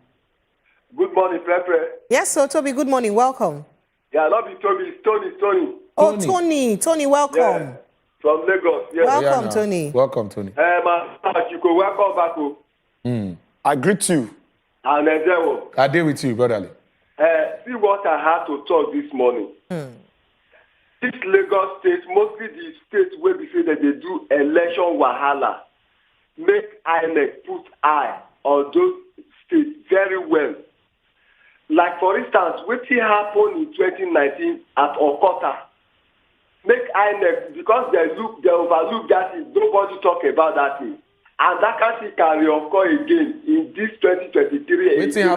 Good morning, Pepe. Yes, so Toby, good morning. Welcome. Yeah, I love you, Toby. It's Tony. Oh, Tony, welcome. Yeah, from Lagos. Yes. Welcome, Tony. Welcome, Tony. You go welcome back. I greet you. And I deal with you, brotherly. see what I had to talk this morning. This Lagos state, mostly the states where we say that they do election wahala, make INEC put eye on those states very well. Like for instance, what happened in 2019 at Okota, make INEC, because they overlook that thing, nobody talk about that thing. And that can reoccur again in this 2023 election.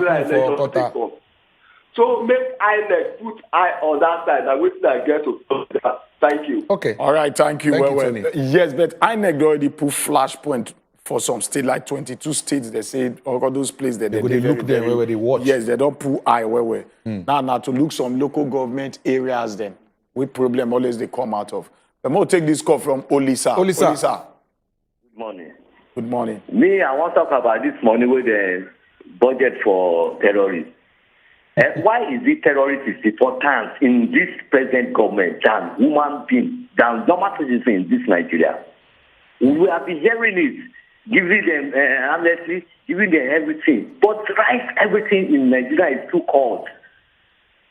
So make INEC put eye on that side. And wait till I get to that. Thank you. Okay. All right, thank you. Thank you, well. Tony. Yes, but INEC already put flashpoint for some states, like 22 states. They say all those places that they look there where they watch. Yes, they don't put eye where. Now to look some local government areas then, with problem always they come out of. I'm going to take this call from Olisa. Olisa. Good morning. Good morning. Me, I want to talk about this money with the budget for terrorists. Why is it terrorist is important in this present government than human being, than normal citizens in this Nigeria? We have been hearing it, giving them amnesty, giving them everything. But right, everything in Nigeria is too cold.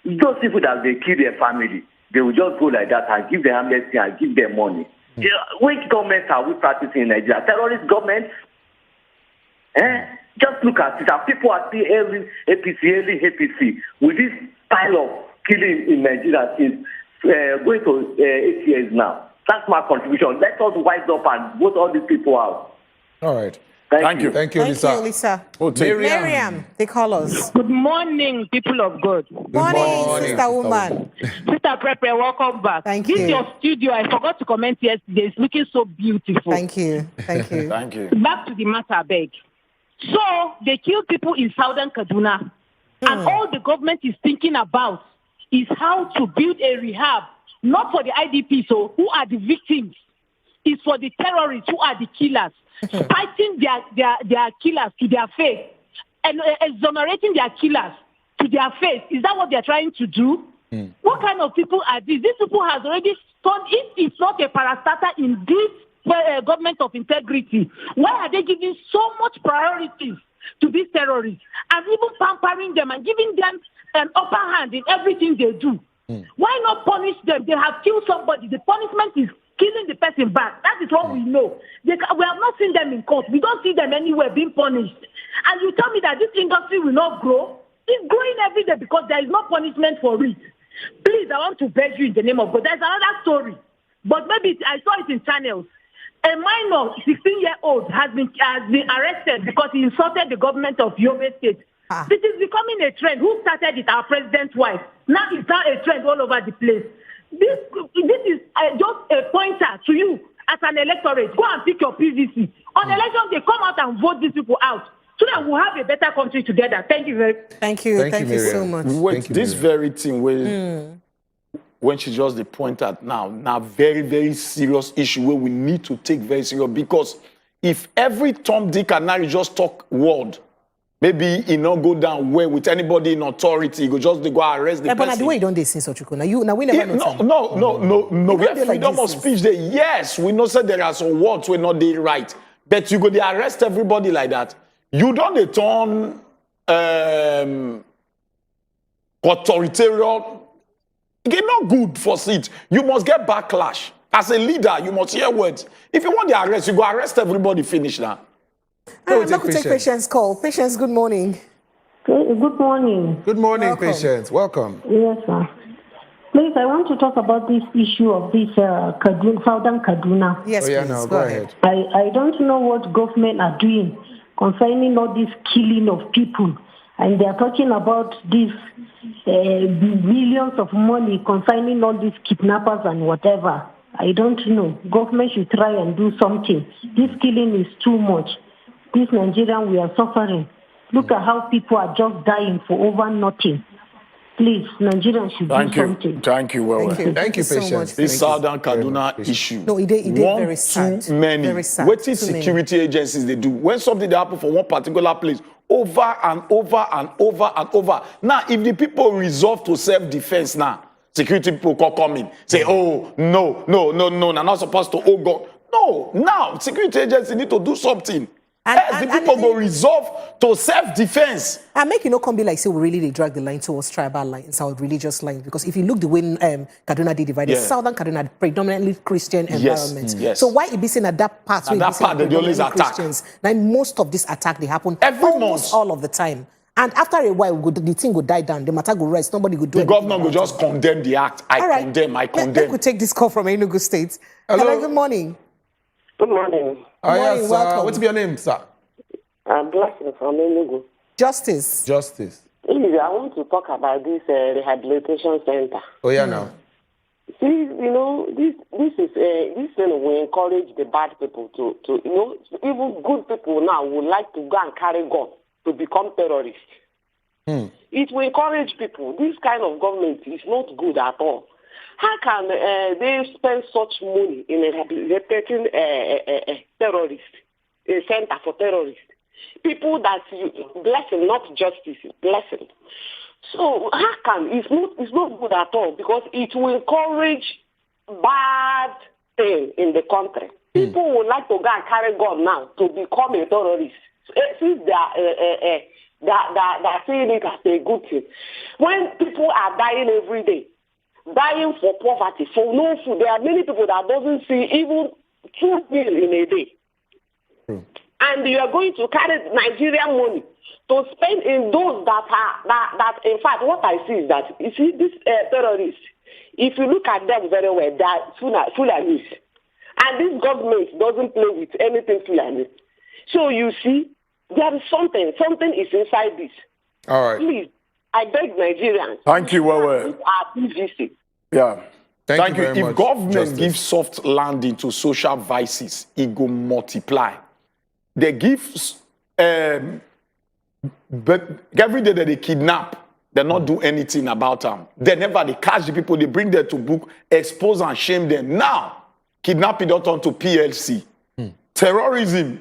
Those people that they kill their family, they will just go like that and give them amnesty and give them money. Which government are we practicing in Nigeria? Terrorist governments? Just look at it. People are still every APC. With this style of killing in Nigeria since going to 8 years now. That's my contribution. Let us wise up and vote all these people out. All right. Thank you. Thank you, Lisa. Lisa. Miriam. They call us. Good morning, people of God. Good morning, sister woman. Sister Prepare, welcome back. Thank This you. is your studio. I forgot to comment yesterday. It's looking so beautiful. Thank you. Thank you. Thank you. Back to the matter, beg. So they kill people in southern Kaduna, and all the government is thinking about is how to build a rehab, not for the IDPs, so who are the victims. It's for the terrorists who are the killers, fighting their killers to their face and exonerating their killers to their face. Is that what they're trying to do? What kind of people are these? These people has already turned, if it's not a parastatal in this government of integrity, why are they giving so much priorities to these terrorists and even pampering them and giving them an upper hand in everything they do? Why not punish them? They have killed somebody. The punishment is killing the person back. That is what we know. We have not seen them in court. We don't see them anywhere being punished. And you tell me that this industry will not grow? It's growing every day because there is no punishment for it. Please, I want to beg you in the name of God. There's another story, but maybe I saw it in channels. A minor, 16-year-old, has been arrested because he insulted the government of Yobe State. This is becoming a trend. Who started it? Our president's wife. Now it's now a trend all over the place. This is just a pointer to you as an electorate. Go and pick your PVC. On election, they come out and vote these people out so that we'll have a better country together. Thank you very much. Thank you. Thank you so much. Wait, this very thing when she just the point at now very, very serious issue where we need to take very serious, because if every Tom, Dick, and Harry just talk word, maybe it not go down well with anybody in authority. Go just they go arrest the person. But the way you don't say such a now we never know. No. We have freedom of speech there. Yes, we know say there are some words we're not there right, but you go they arrest everybody like that. You don't they turn authoritarian. It's not good for it. You must get backlash. As a leader, you must hear words. If you want the arrest, you go arrest everybody, finish now. I'm not going to take Patience call. Patience, good morning. Good morning. Good morning, Welcome. Patience. Welcome. Yes, sir. Please, I want to talk about this issue of this southern Kaduna. Yes, please. Go ahead. I don't know what government are doing concerning all this killing of people. And they are talking about these millions of money concerning all these kidnappers and whatever. I don't know. Government should try and do something. This killing is too much. This Nigerian, we are suffering. Look at how people are just dying for over nothing. Please, Nigerians should do something. Thank you, well. Thank you, so Patience. much. This Southern Kaduna issue. No, it did very sad. Too many. Very sad. What is security agencies they do? When something happens for one particular place, over and over and over and over. Now, if the people resolve to self-defense now, security people come in, say, oh, no, they're not supposed to, oh, God. No, now, security agencies need to do something. And the people go resolve to self-defense. And make come be like, say, we really drag the line towards tribal lines, our religious lines. Because if you look the way Kaduna did divide, southern Kaduna, predominantly Christian environment. Yes. So why it be saying at that part, at that part, they always attack. Christians, now most of this attack, they happen almost all of the time. And after a while, the thing will die down. The matter will rise. Nobody will do it. The government will just condemn the act. I condemn. Let me take this call from Enugu State. Hello, good morning. Good morning. Morning, welcome. What's your name, sir? Blessing from Enugu. Justice. I want to talk about this rehabilitation center. Oh yeah, now. See, this thing will encourage the bad people to even good people now would like to go and carry gun to become terrorists. It will encourage people. This kind of government is not good at all. How can they spend such money in rehabilitating terrorists, a center for terrorists? People that blessing, not justice, blessing. So how can it's not good at all because it will encourage bad thing in the country. People would like to go and carry gun now to become a terrorist. Since they are seeing it as a good thing. When people are dying every day, dying for poverty, for no food, there are many people that doesn't see even 2 meals in a day. And you are going to carry Nigerian money to spend in those that in fact, what I see is that, you see, these terrorists, if you look at them very well, they are Fulanis. And this government doesn't play with anything Fulani. So you see, there is something is inside this. All right. Please, I beg Nigerians. Thank you, Wewe. Our PVC. Yeah. Thank you. very If much, government Justice. gives soft landing to social vices, it go multiply. They give, but every day that they kidnap, they not do anything about them. They catch the people, they bring them to book, expose and shame them. Now, kidnapping don't turn to PLC. Terrorism,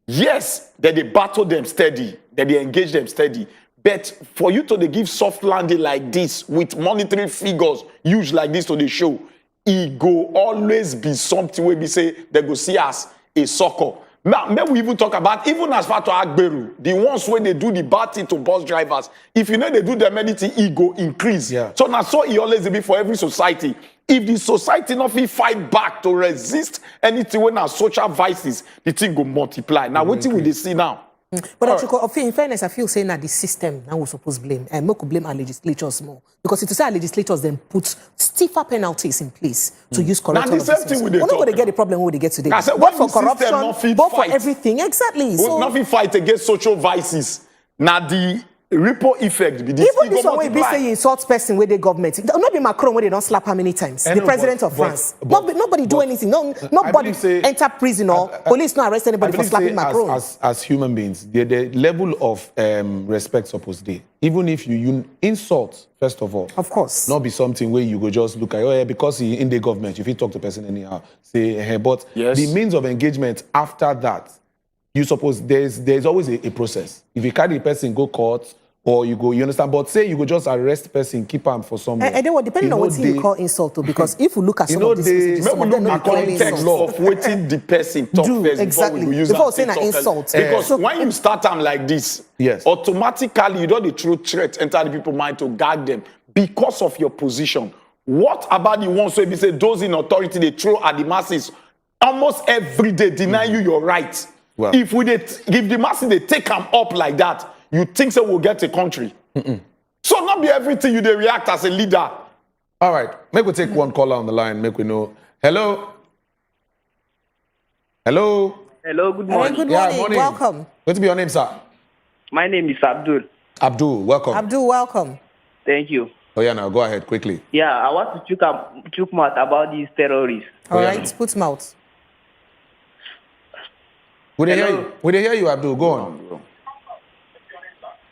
yes, that they battle them steady, that they engage them steady. But for you to give soft landing like this, with monetary figures used like this to the show, it go always be something where we say they go see us a sucker. Now, maybe we even talk about, even as far to Agberu, the ones when they do the bad thing to bus drivers, if you know they do them anything, it go increase. Yeah. So now, so it always be for every society. If the society not fit fight back to resist anything when our social vices, the thing go multiply. Now, what will they see now? But in fairness, I feel saying that the system now we're supposed to blame, and we could blame our legislatures more. Because if you say our legislators then put stiffer penalties in place to use corruption. Now the same thing with the we're not going to get the problem where they get today. I said, both for corruption, both for everything. Exactly. So nothing fight against social vices. Now the ripple effect be this. Even this one way be say you insult person with the government. Not be Macron where they don't slap how many times. The president of France. Nobody do anything. Nobody enter prison or police not arrest anybody for slapping Macron. As human beings, the level of respect supposed to. Even if you insult, first of all. Of course. Not be something where you go just look at, oh yeah, because he in the government, if you talk to person anyhow, say, hey, but yes. The means of engagement after that, you suppose there's always a process. If you carry a person, go court, or you go, you understand? But say you go just arrest person, keep him for somewhere. And then depending on what you call insult, because if you look at some of these messages, some of them not clearly context of waiting the person talk first exactly. before we use before saying an insult. Because when you start them like this, yes, automatically you don't the true threat enter the people's mind to gag them because of your position. What about the ones where we say those in authority they throw at the masses almost every day, deny you your rights? Well, if the masses they take them up like that, you think so we'll get a country. So not be everything you they react as a leader. All right, make we take one caller on the line, make we know. Hello? Hello? Hello, good morning. Good morning, morning. Welcome. What's your name, sir? My name is Abdul. Abdul, welcome. Abdul, welcome. Thank you. Oh yeah, now go ahead quickly. Yeah, I want to talk mouth about these terrorists. All right, put mouth. Would they hear you? Would they hear you, Abdul? Go on.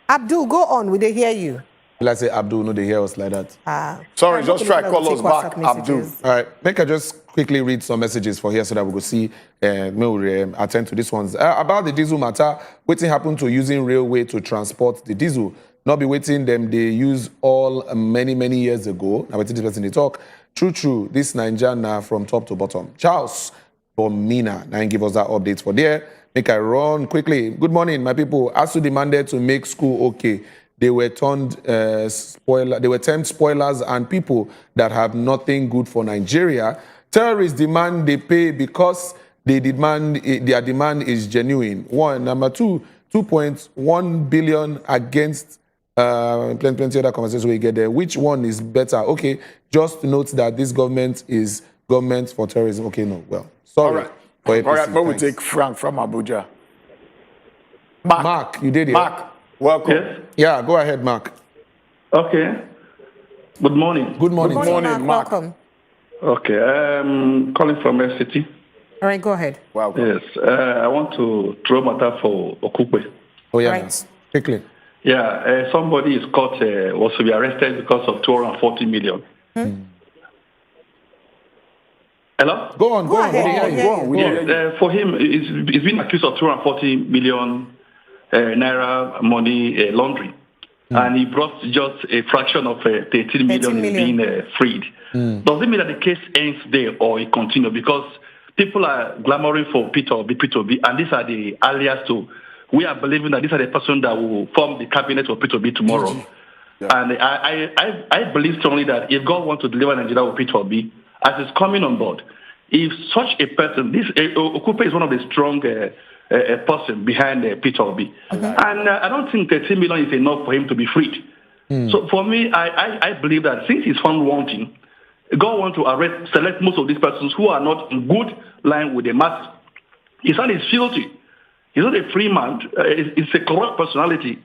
Abdul, go on. Will they hear you? Let's say Abdul, no, they hear us like that. Sorry, just try call us back, Abdul. All right, make I just quickly read some messages for here so that we go see, we'll attend to these ones. About the diesel matter, waiting happened to using railway to transport the diesel. Not be waiting them, they use all many years ago. Now waiting this person they talk. True, this Nigerian from top to bottom. Charles Bomina, now give us that update for there. Make I run quickly. Good morning, my people. ASU demanded to make school okay. They were termed spoilers and people that have nothing good for Nigeria. Terrorists demand they pay because their demand is genuine. One. Number two, 2.1 billion against plenty other conversations we get there. Which one is better? Okay, just note that this government is government for terrorism. Okay, no, well, sorry. All right, but we take Frank from Abuja. Mark, you did it. Mark, Welcome. Yes. Yeah, go ahead, Mark. Okay. Good morning. Good morning. Good morning, Mark. Welcome. Okay. Calling from a city. All right, go ahead. Welcome. Yes. I want to throw matter for Okupe. Oh, yeah. Right. Quickly. Yeah. Somebody is caught, was to be arrested because of 240 million. Hello? Go on. Go on. For him, he's been accused of 240 million naira money laundering. And he brought just a fraction of 13 million being freed. Does it mean that the case ends there or it continues? Because people are glamoring for Peter Obi, and these are the alias to, we are believing that these are the person that will form the cabinet of Peter Obi tomorrow. And I believe strongly that if God wants to deliver Nigeria with Peter Obi, as he's coming on board, if such a person, this Okupe is one of the strong person behind Peter Obi. And I don't think 13 million is enough for him to be freed. So for me, I believe that since he's found wanting, God wants to select most of these persons who are not in good line with the masses. His son is filthy. He's not a free man. It's a corrupt personality.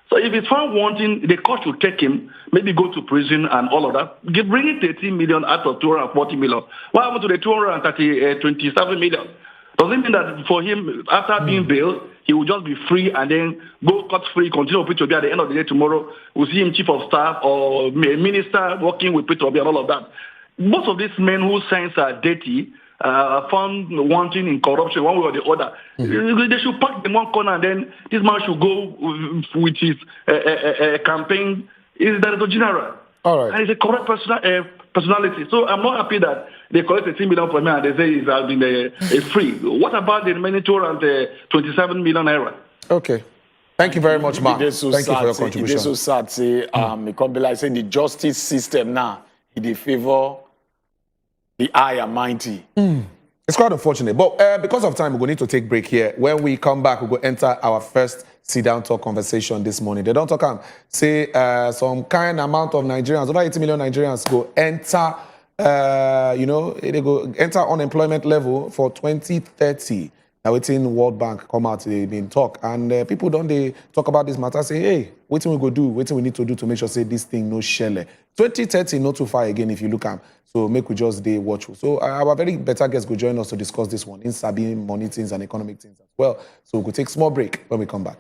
So if he's found wanting, the court should take him, maybe go to prison and all of that. Bring in 13 million out of 240 million. What happened to the 27 million? Does it mean that for him, after being bailed, he will just be free and then go cut-free, continue with Peter Obi at the end of the day tomorrow? We'll see him chief of staff or minister working with Peter Obi and all of that. Most of these men whose signs are dirty, found wanting in corruption one way or the other. They should park in one corner and then this man should go with his campaign. Is Director General. All right. And he's a corrupt personality. So I'm not happy that they collect 13 million from me and they say he's been free. What about the remaining 227 million naira? Okay. Thank you very much, Mark. Thank you for your contribution. It is so sad, say, it can be like saying the justice system now, in favor the high and mighty. It's quite unfortunate. But because of time, we're going to need to take break here. When we come back, we'll go enter our first sit-down talk conversation this morning. They don't talk and say some kind amount of Nigerians, over 80 million Nigerians go enter, they go enter unemployment level for 2030. Now, waiting World Bank come out, they've been talk. And people don't they talk about this matter, say, hey, what we go do, what we need to do to make sure say this thing no shell. 2030 not too far again if you look at. So make we just day watchful. So our very better guests will join us to discuss this one in Sabi money things and economic things as well. So we'll take a small break when we come back.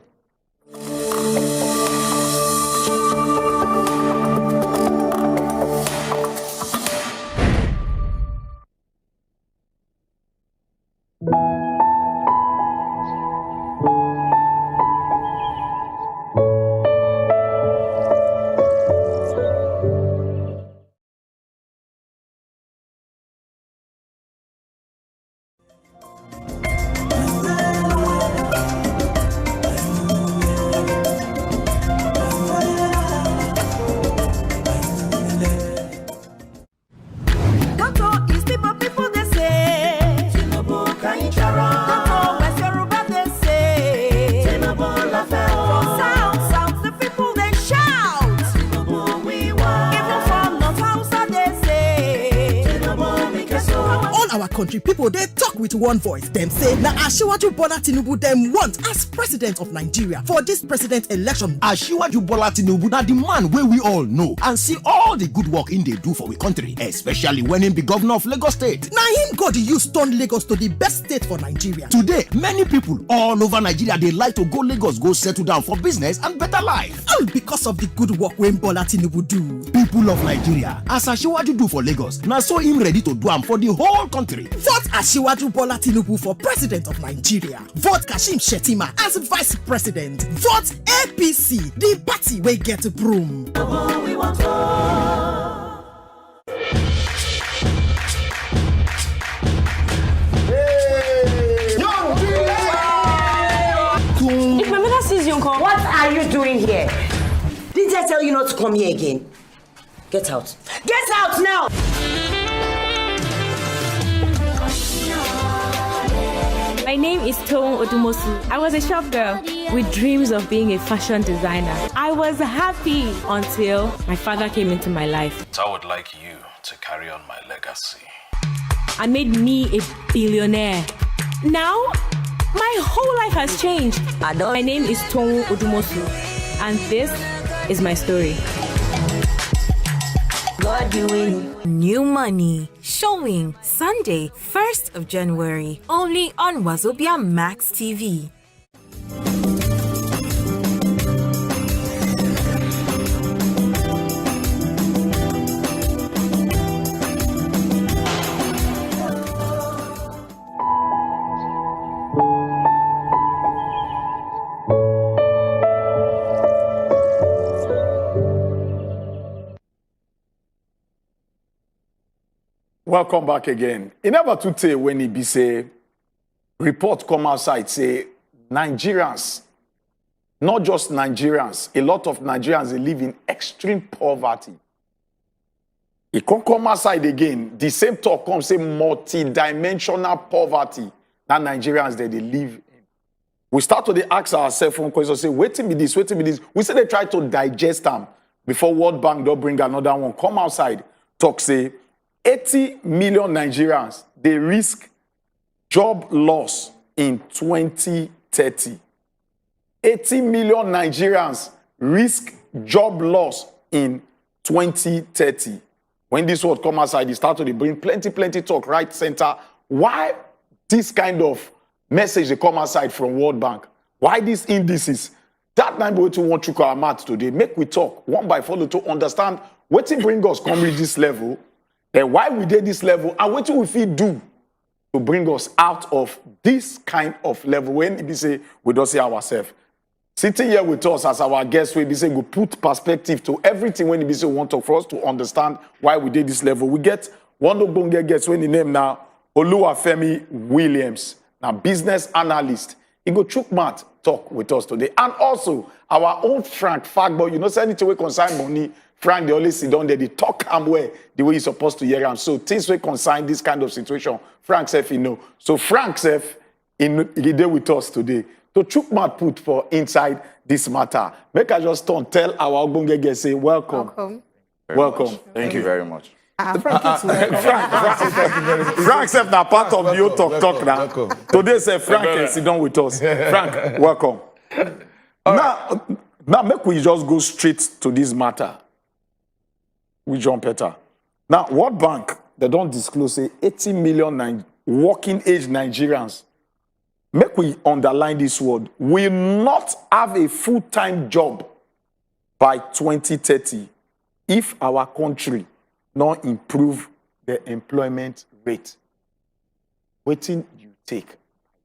Country people they talk with one voice. Them say na Asiwaju Bola Tinubu them want as president of Nigeria for this president election. Asiwaju Bola Tinubu na the man where we all know and see all the good work in they do for the country, especially when him be governor of Lagos State. Now him got use turn Lagos to the best state for Nigeria. Today, many people all over Nigeria they like to go Lagos, go settle down for business and better life. All because of the good work when Bola Tinubu do. People of Nigeria, as Asiwaju do for Lagos, now so him ready to do am for the whole country. Vote Asiwaju Bola Tinubu for president of Nigeria. Vote Kashim Shettima as vice president. Vote APC, the party we get a broom. If my mother sees you, uncle, what are you doing here? Didn't I tell you not to come here again? Get out. Get out now! My name is Doyin Okupe. I was a shop girl with dreams of being a fashion designer. I was happy until my father came into my life. So I would like you to carry on my legacy. And made me a billionaire. Now, my whole life has changed. My name is Doyin Okupe. And this is my story. New Money, showing Sunday, 1st of January, only on Wazobia Max TV. Welcome back again. It never too tell when it be say, report come outside, say, Nigerians, not just Nigerians, a lot of Nigerians, they live in extreme poverty. It come outside again, the same talk comes, say, multi-dimensional poverty that Nigerians, they live in. We start to ask ourselves one question, say, waiting be this, waiting be this. We say they try to digest them before World Bank don't bring another one. Come outside, talk, say, 80 million Nigerians, they risk job loss in 2030. 80 million Nigerians risk job loss in 2030. When this word come outside, they start to bring plenty talk right center. Why this kind of message they come outside from World Bank? Why these indices? That time we want to call our math today. Make we talk one by follow to understand what it bring us come reach this level. Then why we did this level and what we feel do to bring us out of this kind of level when we say we don't see ourselves. Sitting here with us as our guest, we be saying we put perspective to everything when we say we want to for us to understand why we did this level. We get one of the guests when the name now Oluwafemi Williams, now business analyst. He go chook mat talk with us today. And also our own Frank Fagbo, you know, say anything we concern money. Frank, they always sit down there, they talk and way the way you're supposed to hear him. So things will consign this kind of situation. Frank said, you know. So Frank said, he there with us today. To chook mat put for inside this matter. Make I just tell our Ogbonge guest, say, welcome. Welcome. Thank you very much. Frank said, now part of the talk now. Today, say, Frank, sit down with us. Frank, welcome. Now, make we just go straight to this matter. We jump better. Now, World Bank, they don't disclose, say, 80 million working age Nigerians. Make we underline this word. Will not have a full-time job by 2030 if our country not improve the employment rate. Waiting you take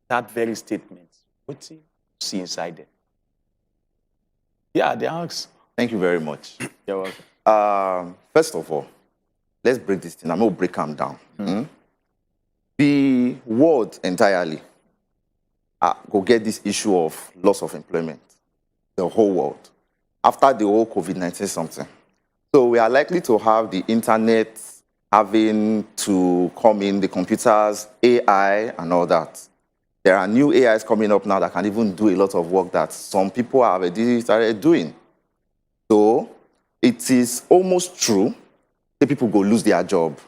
that very statement. Waiting you see inside there. Yeah, they ask. Thank you very much. You're welcome. First of all, let's break this thing. I'm going to break them down. The world entirely go get this issue of loss of employment. The whole world. After the whole COVID-19 something. So we are likely to have the internet having to come in, the computers, AI, and all that. There are new AIs coming up now that can even do a lot of work that some people have already started doing. So it is almost true that people go lose their job.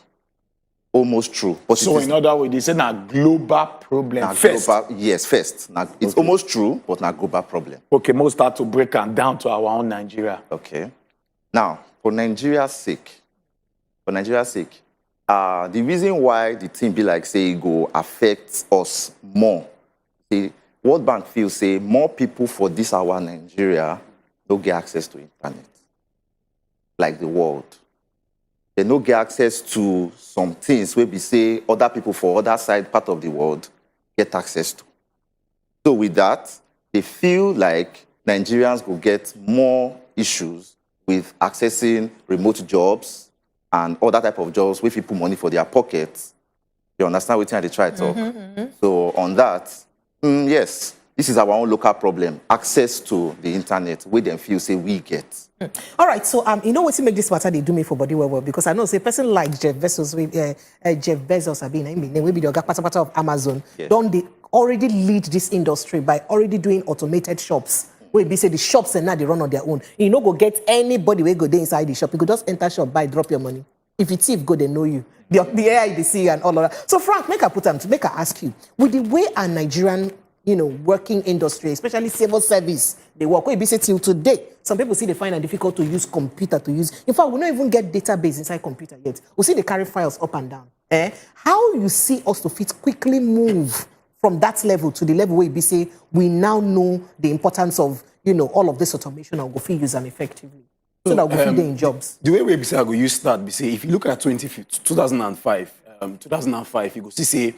Almost true. But so in other words, they say a global problem first. Global, yes, first. It's almost true, but not a global problem. Okay, we'll start to break them down to our own Nigeria. Okay. Now, for Nigeria's sake, the reason why the thing be like, say, go affect us more, the World Bank feels, say, more people for this our Nigeria don't get access to internet, like the world. They don't get access to some things where we say other people for other side, part of the world, get access to. So with that, they feel like Nigerians will get more issues with accessing remote jobs and other type of jobs where people put money for their pockets. You understand what they try to talk? So on that, yes, this is our own local problem. Access to the internet, where they feel say we get. All right, so you know what to make this matter they do me for body well, because I know say a person like Jeff Bezos, have been maybe the part of Amazon, yes. Don't they already lead this industry by already doing automated shops? Where we say the shops and now they run on their own. You know, go get anybody where go there inside the shop. You could just enter shop, buy, drop your money. If you thief, go they know you. The AI they see you and all of that. So Frank, make I ask you, with the way our Nigerian working industry, especially civil service, they work. When you say till today, some people see they find it difficult to use computer to use. In fact, we don't even get database inside computer yet. We see they carry files up and down. How you see us to fit quickly move from that level to the level where we say we now know the importance of all of this automation and go fit use them effectively. So that we fit in jobs. The way we say I go use start, say if you look at 2005, you go see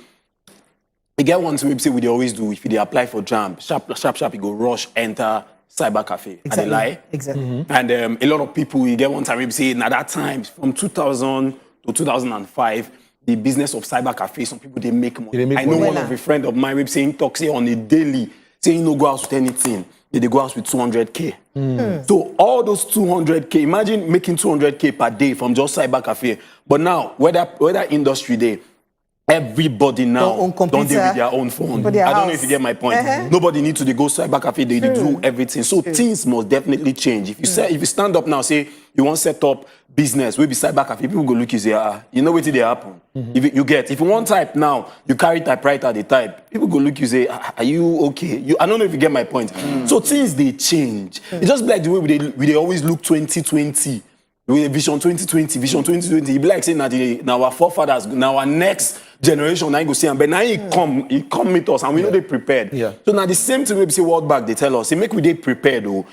you get one thing we say we always do if they apply for JAMB, sharp, you go rush, enter cyber cafe. Exactly. And they lie. Exactly. And a lot of people, you get one time we say, at that time, from 2000 to 2005, the business of cyber cafe, some people, they make money. I know one of a friend of mine, we saying, talk, say on a daily, saying no go out with anything. They go out with 200K. So all those 200K, imagine making 200K per day from just cyber cafe. But now, whether industry day, everybody now don't deal with their own phone. I don't know if you get my point. Nobody needs to go cyber cafe. They do everything. So things must definitely change. If you stand up now, say you want to set up business, we be cyber cafe. People go look you say, you know what they happen. If you want type now, you carry typewriter, they type. People go look you say, are you okay? I don't know if you get my point. So things they change. It's just like the way they always look 2020. Vision 2020, Vision 2020. You be like saying now our forefathers, now our next generation, now you go see them. But now he come meet us and we know they prepared. So now the same thing we say World Bank, they tell us, say make we they prepared though.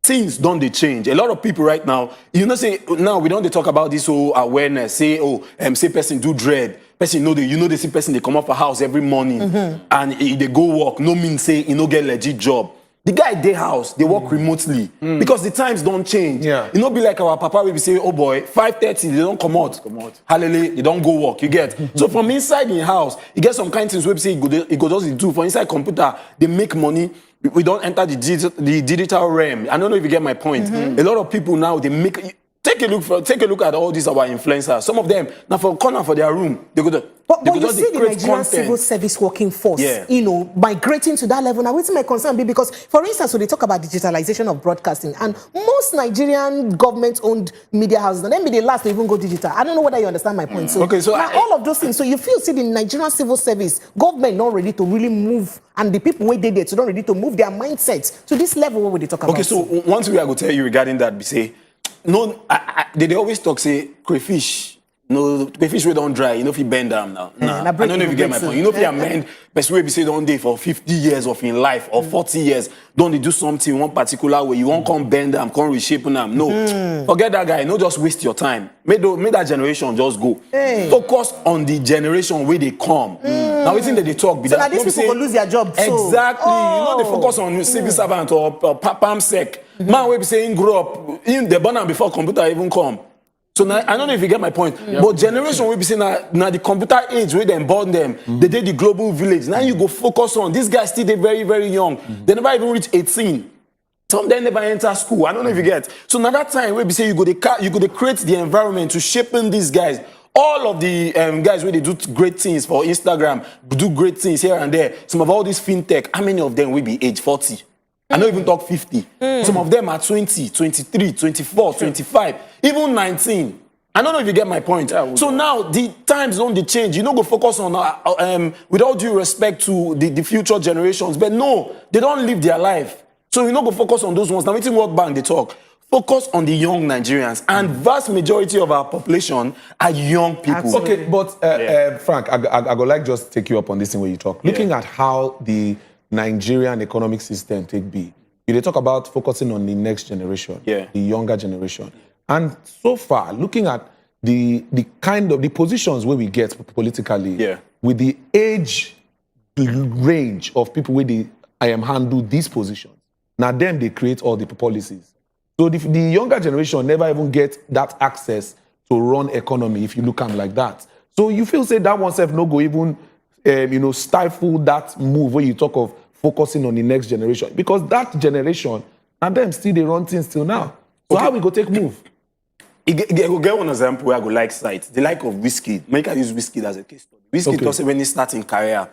Things don't they change. A lot of people right now, say now we don't they talk about this whole awareness. Say say person do dread. Person they see person they come up a house every morning and they go work. No mean say get legit job. The guy at their house, they work remotely because the times don't change. Be like our papa will be say, oh boy, 5:30, they don't come out. Hallelujah, they don't go work. You get so from inside the house, you get some kind of things. We say it go just do for inside computer. They make money. We don't enter the digital realm. I don't know if you get my point. A lot of people now they make. Take a look at all these our influencers. Some of them now for corner for their room, they go to. But you see the Nigerian civil service working force, migrating to that level. Now, what's my concern be? Because, for instance, when they talk about digitalization of broadcasting, and most Nigerian government-owned media houses, and then be the last to even go digital. I don't know whether you understand my point. So, all of those things. So you feel, see, the Nigerian civil service, government not ready to really move, and the people where they did, so not ready to move their mindsets to this level where they talk about. Okay, so one thing I will tell you regarding that, be say, no, they always talk, say, crayfish. No, crayfish we don't dry. If you bend them now. I don't know if you get my point. If you amend, but we say don't day for 50 years of in life or 40 years, don't they do something one particular way? You won't come bend them, come reshape them. No, forget that guy. No, just waste your time. Make that generation just go. Focus on the generation where they come. Now, we think that they talk. So now these people will lose their job. Exactly. They focus on civil servant or palm sec. Man, we be saying grow up. They born them before computer even come. So now, I don't know if you get my point, but generation will be saying now the computer age where they born them, they did the global village. Now you go focus on these guys still they very, very young. They never even reach 18. Some of them never enter school. I don't know if you get. So now that time where we say you go to create the environment to shape in these guys. All of the guys where they do great things for Instagram, do great things here and there. Some of all these fintech, how many of them will be age 40? I don't even talk 50. Some of them are 20, 23, 24, 25, even 19. I don't know if you get my point. So now the times don't they change. You don't go focus on, with all due respect to the future generations, but no, they don't live their life. So you don't go focus on those ones. Now, within World Bank, they talk. Focus on the young Nigerians, and vast majority of our population are young people. Absolutely. Okay, but Frank, I go like just take you up on this thing where you talk. Looking at how the Nigerian economic system take be. They talk about focusing on the next generation, the younger generation. And so far, looking at the kind of the positions where we get politically, with the age range of people where they handle these positions, now them they create all the policies. So the younger generation never even get that access to run economy if you look at them like that. So you feel say that oneself no go even stifle that move where you talk of focusing on the next generation, because that generation and them still they run things till now. So how we go take move? I go get one example where I go like cite the like of whiskey. Make I use whiskey as a case study. Whiskey talks when he start in career,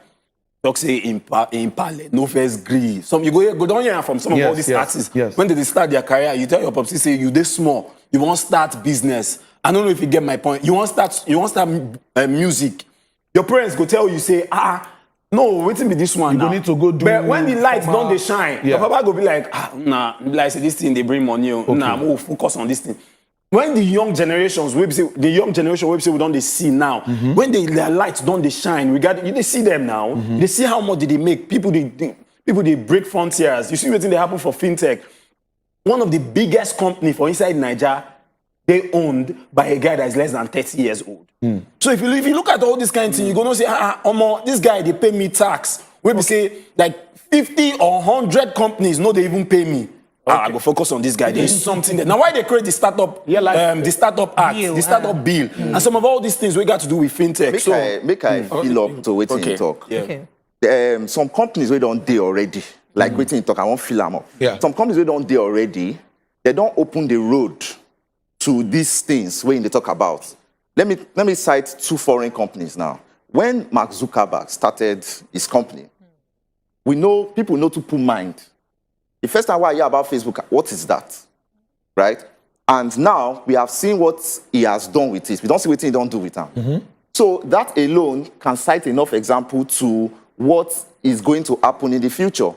talk say in Pale, no first gree. Some you go down here from some of all these artists. When they start their career, you tell your popsi say you this small, you won't start business. I don't know if you get my point. You won't start music. Your parents go tell you say No, waiting be this one. You need to go do. But when the lights don't they shine, your papa go be like, like say this thing they bring money. Nah, we'll focus on this thing. When the young generations, we don't they see now. When their lights don't they shine, they see them now. They see how much did they make. People they break frontiers. You see what they happen for fintech. One of the biggest company for inside Nigeria, they owned by a guy that is less than 30 years old. So if you look at all this kind of thing, you're gonna say, this guy they pay me tax. We say like 50 or 100 companies, no, they even pay me. I go focus on this guy. There's something there. Now, why they create the startup, the startup act, the startup bill, and some of all these things we got to do with fintech. Make I feel up to waiting you talk. Some companies we don't do already, like waiting you talk. I won't fill them up. Some companies we don't do already. They don't open the road to these things when they talk about. Let me cite 2 foreign companies now. When Mark Zuckerberg started his company, people know to put mind. The first time I hear about Facebook, what is that? Right? And now we have seen what he has done with it. We don't see what he don't do with them. So that alone can cite enough example to what is going to happen in the future.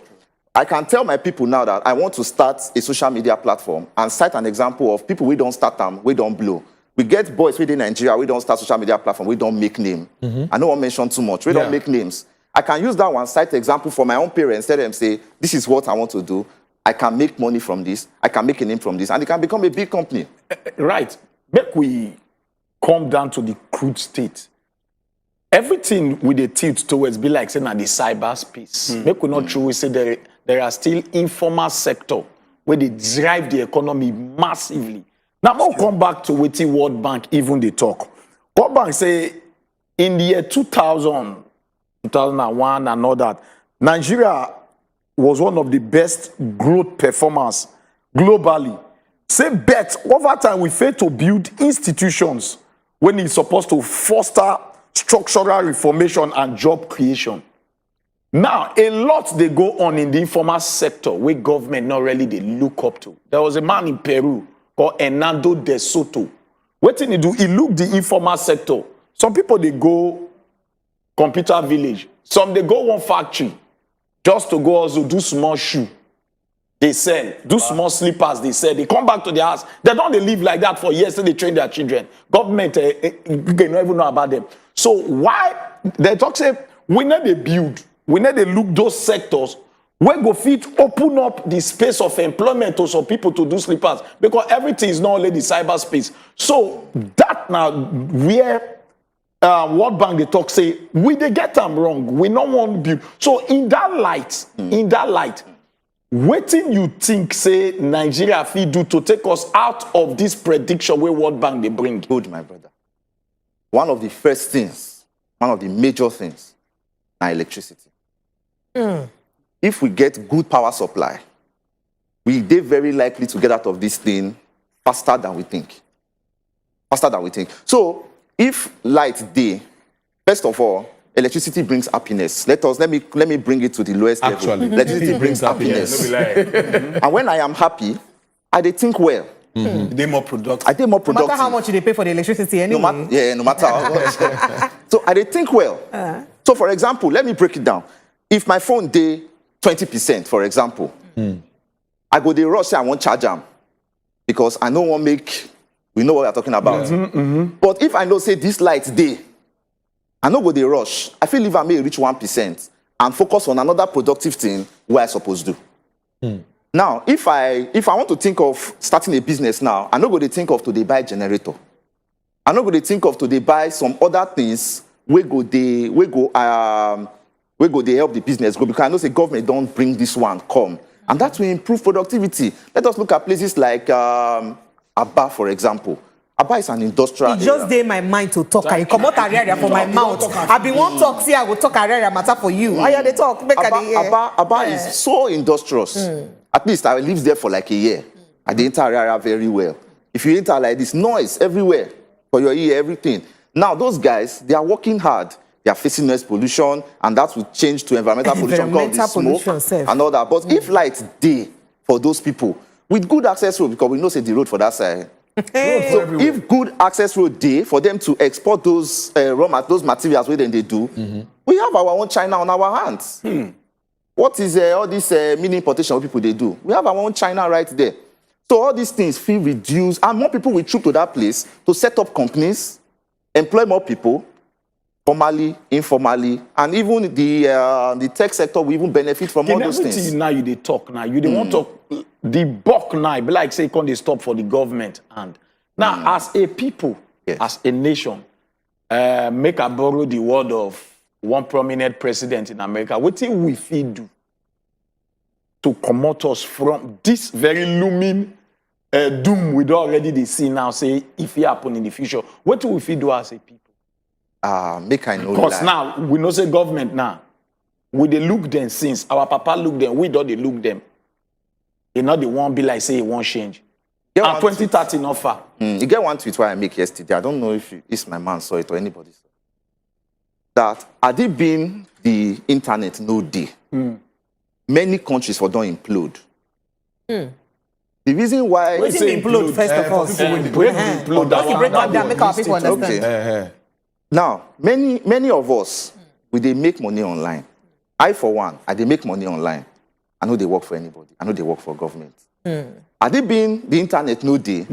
I can tell my people now that I want to start a social media platform and cite an example of people we don't start them, we don't blow. We get boys within Nigeria, we don't start social media platform, we don't make name. I don't want to mention too much, we don't make names. I can use that one cite example for my own parents, tell them, say, this is what I want to do. I can make money from this, I can make a name from this, and it can become a big company. Right. Make we come down to the crude state. Everything with the tilt towards be like saying at the cyberspace. Make we not true, we say there are still informal sector where they drive the economy massively. Now, I'll come back to what the World Bank even they talk. World Bank say in the year 2000, 2001 and all that, Nigeria was one of the best growth performers globally. Say bet over time we failed to build institutions when it's supposed to foster structural reformation and job creation. Now, a lot they go on in the informal sector where government not really they look up to. There was a man in Peru called Hernando de Soto. What did he do? He looked the informal sector. Some people they go computer village. Some they go one factory just to go also do small shoe. They sell. Do small slippers, they sell. They come back to their house. They don't they live like that for years till they train their children. Government, they don't even know about them. So why they talk say we need to build, we need to look those sectors where go fit open up the space of employment to some people to do slippers because everything is not only the cyberspace. So that now where World Bank they talk say we they get them wrong. We don't want to build. So in that light, what do you think say Nigeria fit do to take us out of this prediction where World Bank they bring? Good, my brother. One of the first things, one of the major things, is electricity. If we get good power supply, we are very likely to get out of this thing faster than we think. Faster than we think. So, if light day, first of all, electricity brings happiness. Let me bring it to the lowest level. Electricity brings happiness. And when I am happy, I dey think well. They're more productive. I dey more productive. No matter how much they pay for the electricity anyway. No matter how much. So I dey think well. So for example, let me break it down. If my phone dey 20%, for example, I go dey rush say I won't charge them because I don't want make. We know what we are talking about. But if I know say this light dey, I no go dey rush. I feel if I may reach 1% and focus on another productive thing where I supposed to. Now, if I want to think of starting a business now, I no go dey think of to dey buy generator. I no go dey think of to dey buy some other things we go dey help the business go because I know say government don't bring this one come. And that will improve productivity. Let us look at places like Aba, for example. Aba is an industrial area. It just dey my mind to talk. I come out area for my mouth. I be one talk, see I will talk area matter for you. I hear the talk. Make Aba is so industrious. At least I lived there for like a year. I dey enter area very well. If you enter like this, noise everywhere for your ear, everything. Now those guys, they are working hard. They are facing noise pollution, and that will change to environmental pollution called the smoke and all that. But if light dey for those people with good access road, because we know say the road for that side. So if good access road dey for them to export those those materials where then they do, We have our own China on our hands. What is all this mini importation people they do? We have our own China right there. So all these things feel reduced, and more people will troop to that place to set up companies, employ more people, formally, informally, and even the tech sector will even benefit from all those things. Now you they talk now. You don't want to the buck now. Be like say, can they stop for the government? And now, as a people, as a nation, make I borrow the word of one prominent president in America. What do we feel do to promote us from this very looming doom we already they see now? Say if it happen in the future, what do we feel do as a people? Make I know. Because now we know say government now. We they look them since our papa look them, we don't they look them. They not the one be like say it won't change. And 2030 not far. You get one tweet where I make yesterday. I don't know if my man saw it or anybody saw it. That had it been the internet no day, many countries for don't implode. The reason why we say implode first of all. Break down, make our people understand. Now, many of us, they make money online. I, for one, I they make money online. I know they work for anybody. I know they work for government. Had it been the internet no day,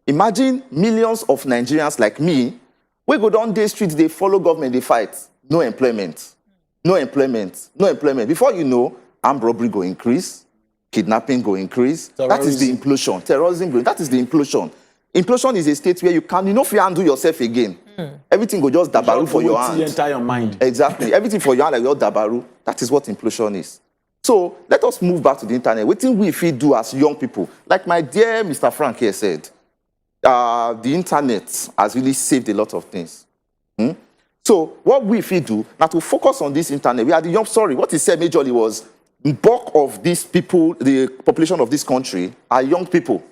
imagine millions of Nigerians like me, we go down the streets, they follow government, they fight. No employment. No employment. No employment. Before you know, armed robbery go increase, kidnapping go increase. Terrorism. That is the implosion. Terrorism, that is the implosion. Implosion is a state where you know if you handle yourself again. Everything go just dabaru for your hand. Entire mind. Exactly. Everything for your hand like your dabaru. That is what implosion is. So let us move back to the internet. What think we feel do as young people? Like my dear Mr. Frank here said, the internet has really saved a lot of things. So what we feel do, now to focus on this internet, we are the young, what he said majorly was, bulk of these people, the population of this country are young people.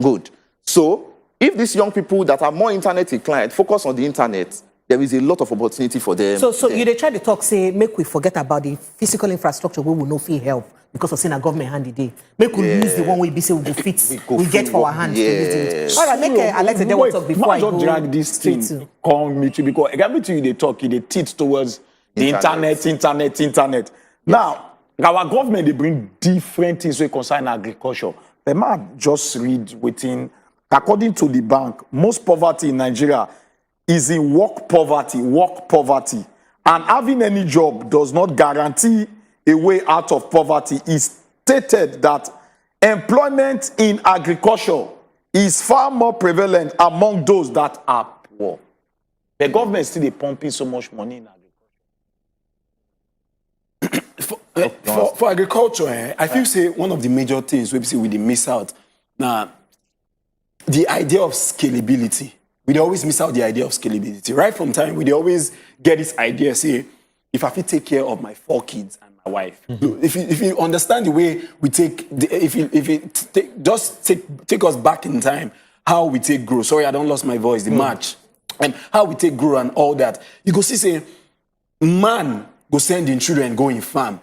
Good. So if these young people that are more internet inclined focus on the internet, there is a lot of opportunity for them. So you they try to talk, say, make we forget about the physical infrastructure where we no feel help because of saying a government hand the day. Make we use the one we be say we go fit, we get for our hands to use it. All right, make Alex and then talk before I go. Drag this thing, call me to because everything they talk, they teach towards the internet. Now, our government they bring different things we concern agriculture. The man just read within, according to the bank, most poverty in Nigeria is in work poverty. And having any job does not guarantee a way out of poverty. It's stated that employment in agriculture is far more prevalent among those that are poor. The government still pumping so much money in agriculture. For agriculture, I feel say one of the major things we see we miss out. Now, the idea of scalability. We always miss out the idea of scalability. Right from time, we always get this idea, say, if I feel take care of my 4 kids and my wife, if you understand the way we take, take us back in time, how we take grow. Sorry, I don't lost my voice, the match. And how we take grow and all that. You go see, say, man go send in children, go in farm,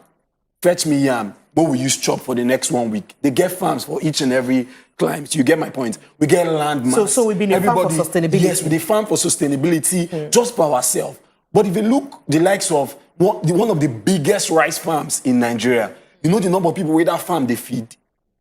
fetch me yam, but we use chop for the next 1 week. They get farms for each and every climate. You get my point. We get land mass. So we've been a farm for sustainability. Yes, we farm for sustainability just for ourselves. But if you look the likes of one of the biggest rice farms in Nigeria, you know the number of people with that farm they feed.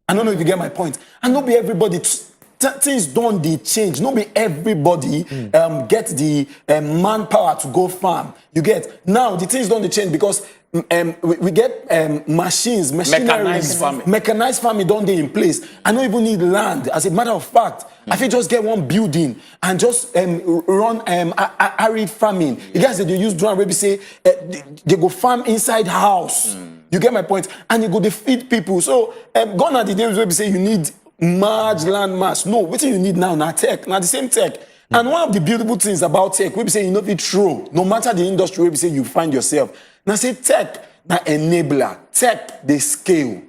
I don't know if you get my point. And not be everybody, things don't they change. Not be everybody get the manpower to go farm. You get, now the things don't they change because we get machines, mechanized farming don't they in place. I don't even need land. As a matter of fact, I feel just get one building and just run arid farming. You guys they use drone maybe say they go farm inside house. You get my point? And you go to feed people. So gone are the days where we say you need large land mass. No, what you need now tech, now the same tech. And one of the beautiful things about tech, we say you know it true. No matter the industry, we say you find yourself. Now say tech, now enabler. Tech, they scale.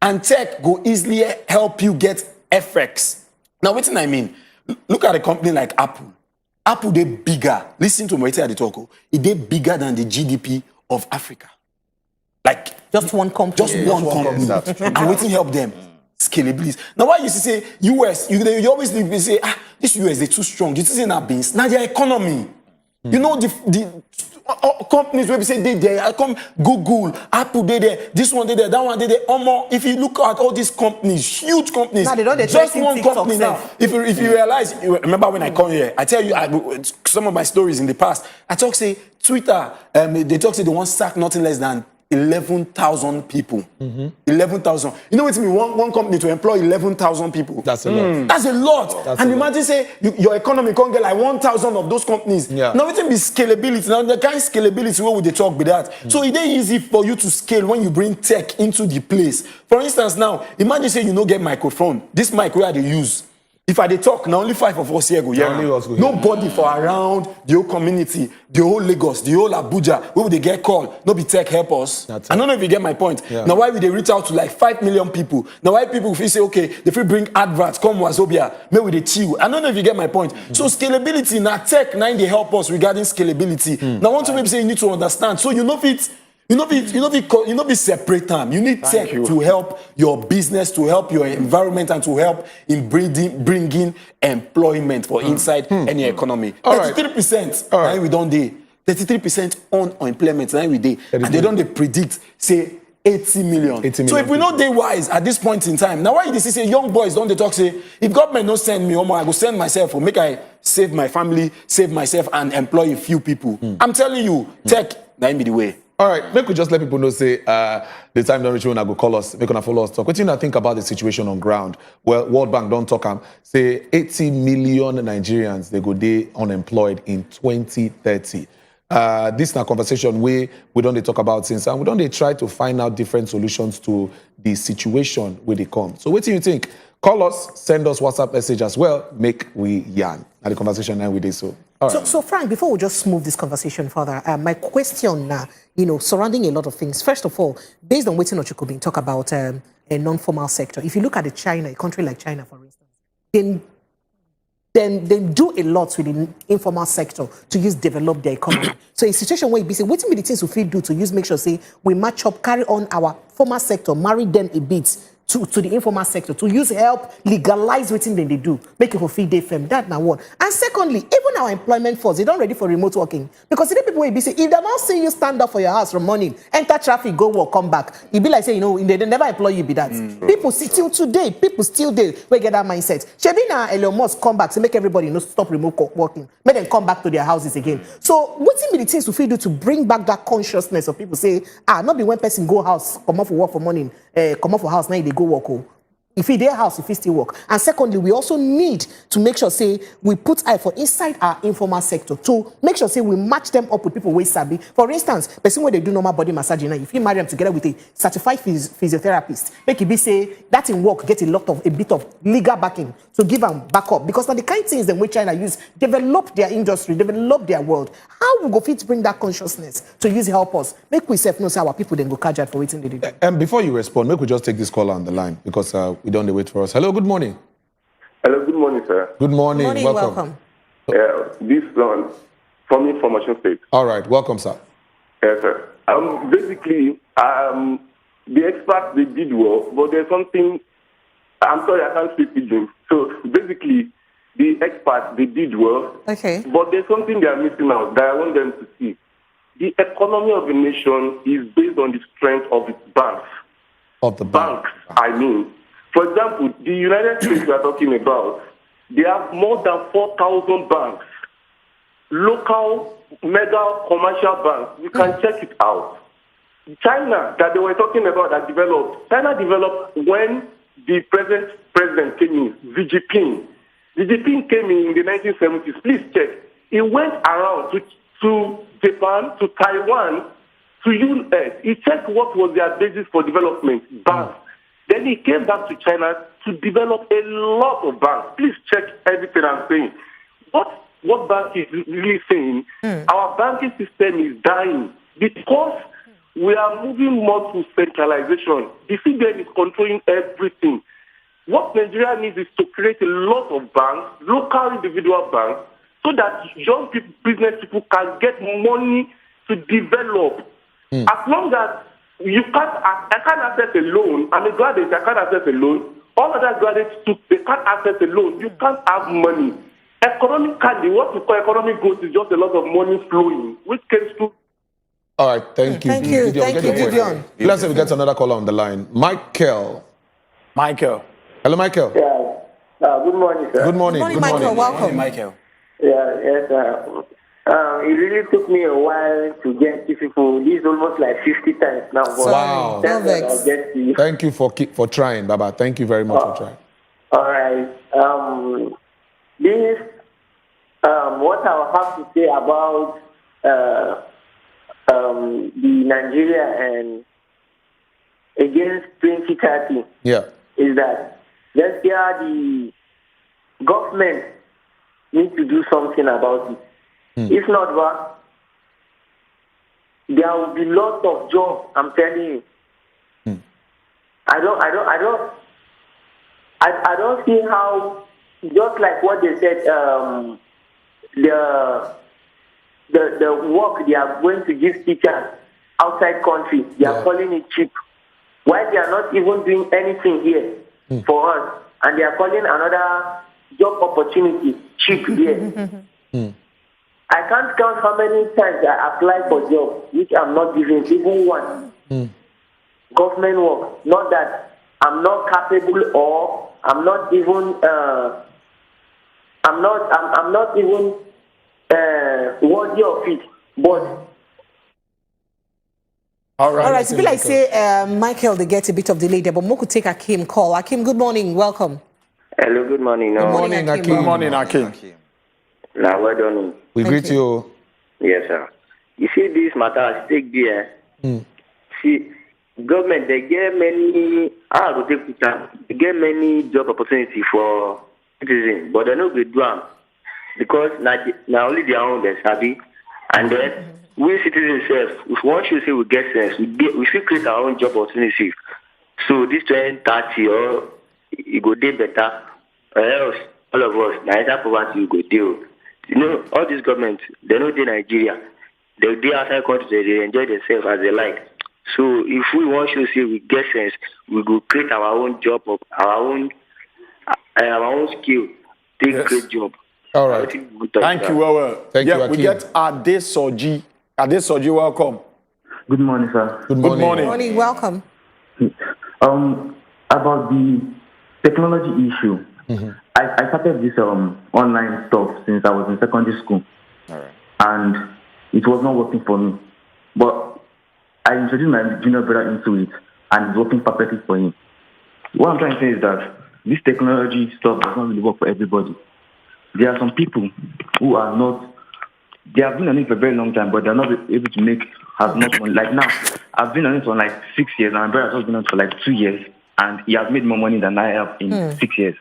And tech go easily help you get FX. Now, what I mean? Look at a company like Apple. Apple, they bigger. Listen to what I talk. They bigger than the GDP of Africa. Like just one company. Just one company. And what help them? Scalability. Now, why you say US? You always say, this US they too strong. This isn't our beans. Now their economy. You know companies where we say they there, I come Google, Apple they there, this one they there, that one they there. If you look at all these companies, huge companies, just one company now. If you realize, remember when I come here, I tell you some of my stories in the past. I talk say Twitter, they talk say they want sack nothing less than 11,000 people. 11,000. You know what I mean? One company to employ 11,000 people. That's a lot. That's a lot. That's and a imagine say your economy can't get like 1,000 of those companies. Yeah. Now it be scalability. Now the kind of scalability where would they talk with that? So it ain't easy for you to scale when you bring tech into the place. For instance, now imagine say you don't get microphone. This mic where they use. If I dey talk, now only 5 of us here go hear. Nobody for around the whole community, the whole Lagos, the whole Abuja, where would they get called? No be tech help us. I don't know if you get my point. Yeah. Now why would they reach out to like 5 million people? Now why people feel say, okay, if we bring adverts, come Wazobia, maybe they chill. I don't know if you get my point. So scalability, now tech, now they help us regarding scalability. Now one to maybe say you need to understand. So you know it. You know be separate time. You need tech to help your business, to help your environment, and to help in bringing employment for inside any economy. 33%. Now we don't do 33% on unemployment. Now we do, and they don't predict say 80 million. So if we know they wise at this point in time, now why they say young boys don't they talk say if government don't send me, I go send myself or make I save my family, save myself, and employ a few people. I'm telling you, tech that be the way. All right, make we just let people know, say, the time don't reach when I go call us, make una follow us talk. What do you think about the situation on ground? Well, World Bank don't talk, say 80 million Nigerians, they go day unemployed in 2030. This is a conversation we don't talk about since, and we don't try to find out different solutions to the situation where they come. So what do you think? Call us, send us WhatsApp message as well, make we yarn. At the conversation now we did so. All right. So Frank, before we just move this conversation further, my question now, surrounding a lot of things. First of all, based on what Okupe talk about a non-formal sector, if you look at a country like China, for instance, then they do a lot with the informal sector to develop their economy. So a situation where you be say, what be the things we do to make sure say we match up, carry on our formal sector, marry them a bit to the informal sector, to help legalize what they do, make it for feed their firm. That now one. And secondly, even our employment force, they don't ready for remote working. Because the people will be say, if they're not seeing you stand up for your house from morning, enter traffic, go work, come back, it be like say, they never employ you be that. People still today, we get that mindset. Shebina Elon Musk come back to make everybody stop remote working. Make them come back to their houses again. So what's be the things we do to bring back that consciousness of people say, not be one person go house, come off for work for morning, come off for house, now they go work. If he their house, if he still work. And secondly, we also need to make sure, say, we put eye for inside our informal sector to make sure, say, we match them up with people who sabi. For instance, person where they do normal body massage, if you marry them together with a certified physiotherapist, make it be say that in work get a bit of legal backing to give them back up. Because now the kind of things that we China use, develop their industry, develop their world. How we go fit to bring that consciousness to help us? Make we self know say our people then go catch out for waiting they do. And before you respond, make we just take this caller on the line because we don't wait for us. Hello, good morning. Hello, good morning, sir. Good morning. Welcome. This one from Information State. All right, welcome, sir. Yes, sir. Basically, the experts, they did well, but there's something, I'm sorry, I can't speak pidgin. So basically, the experts, they did well, but there's something they are missing out that I want them to see. The economy of a nation is based on the strength of its banks. Of the banks, I mean. For example, the United States we are talking about, they have more than 4,000 banks. Local, mega, commercial banks. You can check it out. China, that they were talking about, China developed when the present president came in, Xi Jinping. Xi Jinping came in the 1970s. Please check. He went around to Japan, to Taiwan, to US. He checked what was their basis for development, banks. Then he came back to China to develop a lot of banks. Please check everything I'm saying. What bank is really saying? Our banking system is dying because we are moving more to centralization. The CBN is controlling everything. What Nigeria needs is to create a lot of banks, local individual banks, so that young people, business people can get money to develop. As long as I can't access a loan. I'm a graduate, I can't access a loan. All other graduates, they can't access a loan. You can't have money. Economically, what we call economic growth is just a lot of money flowing, which comes to. All right, thank you. Thank you. Thank you, Gideon. Let's say we get another caller on the line. Michael. Hello, Michael. Yeah. Good morning, sir. Good morning. Good morning, Michael. Welcome. Michael. Yeah, yes, sir. It really took me a while to get to people. This is almost like 50 times now. Wow. I'll get to you. Thank you for trying, Baba. Thank you very much for trying. All right. What I will have to say about the Nigeria and against 2030 is that let's hear the government need to do something about it. If not, there will be lots of jobs. I'm telling you. I don't see how. Just like what they said, the work they are going to give teachers outside country, they are calling it cheap. Why they are not even doing anything here for us, and they are calling another job opportunity cheap here. I can't count how many times I applied for jobs which I'm not given even one. Government work, not that I'm not capable or I'm not even I'm not even worthy of it. But all right. It's be like say Michael, they get a bit of delay there, but Mo could take Akim call. Akim, good morning. Welcome. Hello, good morning. Good morning, Akim. Good morning, Akim. Now, well done. We greet you. Yes, sir. You see, this matter at stake there. See, government, they get many, they get many job opportunity for citizens, but they don't do them because not only their own, they're savvy. And then we citizens, if one should say we get sense, we should create our own job opportunity. So this 2030, or it go do better, or else all of us, neither poverty will go deal. You know, all these governments, they know they're Nigeria. They outside countries, they enjoy themselves as they like. So if we want to say we get sense, we go create our own job, our own skill, take great job. All right. Thank you, well. Thank you, we get Ade Soji. Ade Soji, welcome. Good morning, sir. Good morning. Good morning. Welcome. About the technology issue, I started this online stuff since I was in secondary school. All right. And it was not working for me. But I introduced my junior brother into it, and it's working perfectly for him. What I'm trying to say is that this technology stuff does not really work for everybody. There are some people who are not, they have been on it for a very long time, but they're not able to have much money. Like now, I've been on it for like 6 years, and my brother has been on it for like 2 years, and he has made more money than I have in 6 years.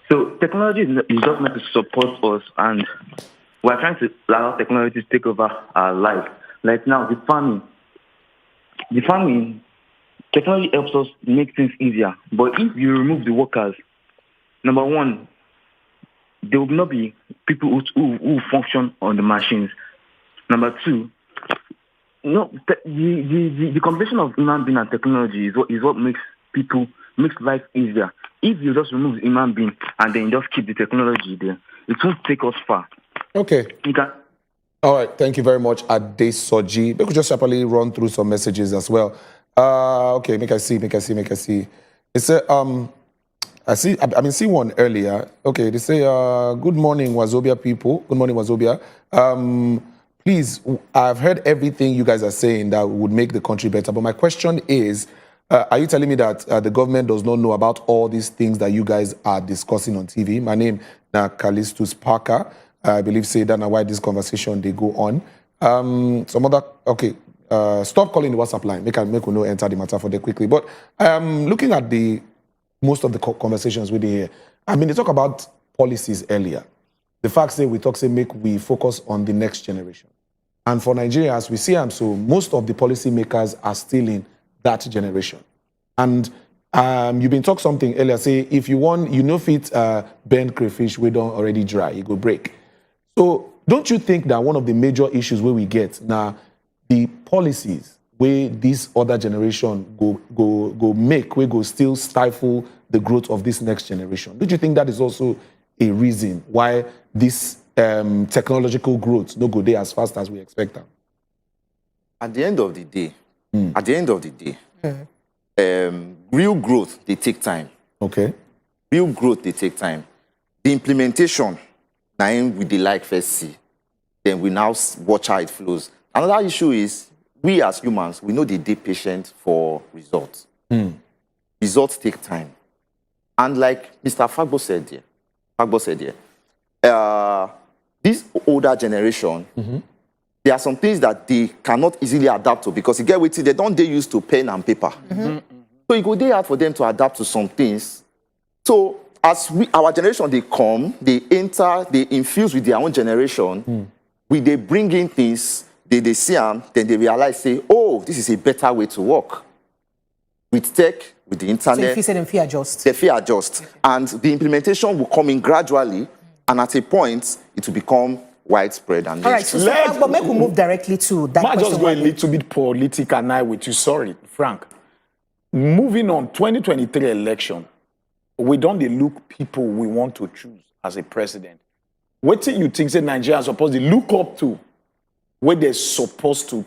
So technology is just meant to support us, and we're trying to allow technology to take over our life. Like now, the farming, technology helps us make things easier. But if you remove the workers, number one, there will not be people who function on the machines. Number two, the combination of human being and technology is what makes life easier. If you just remove the human being and then just keep the technology there, it won't take us far. Okay. All right. Thank you very much, Ade Soji. We could just happily run through some messages as well. Okay, make I see. They say, I've been seeing one earlier. Okay, they say, good morning, Wazobia people. Good morning, Wazobia. Please, I've heard everything you guys are saying that would make the country better. But my question is, are you telling me that the government does not know about all these things that you guys are discussing on TV? My name is Callistus Parker. I believe say that now why this conversation they go on. Stop calling the WhatsApp line. Make we know enter the matter for them quickly. But looking at most of the conversations we did here, I mean, they talk about policies earlier. The fact say make we focus on the next generation. And for Nigeria, as we see them, so most of the policy makers are still in that generation. And you've been talking something earlier, say if you want, fit bend crayfish, we don't already dry, it go break. So don't you think that one of the major issues where we get now, the policies where this other generation go make, we go still stifle the growth of this next generation? Don't you think that is also a reason why this technological growth no go there as fast as we expect them? At the end of the day, real growth, they take time. Okay. Real growth, they take time. The implementation, now we the like first see. Then we now watch how it flows. Another issue is, we as humans, we know they dey patient for results. Results take time. And like Mr. Fagbo said here, this older generation, there are some things that they cannot easily adapt to because you get with it, they don't used to pen and paper. So it go dey hard for them to adapt to some things. So as our generation, they come, they enter, they infuse with their own generation, they bring in things, they see them, then they realize, say, oh, this is a better way to work. With tech, with the internet. So if you say them fear adjust. They fear adjust. And the implementation will come in gradually, and at a point, it will become widespread. And all right, so but make we move directly to that question. Might just go a little bit political now with you. Sorry, Frank. Moving on, 2023 election, we don't look people we want to choose as a president. What do you think that Nigerians are supposed to look up to? Where they're supposed to,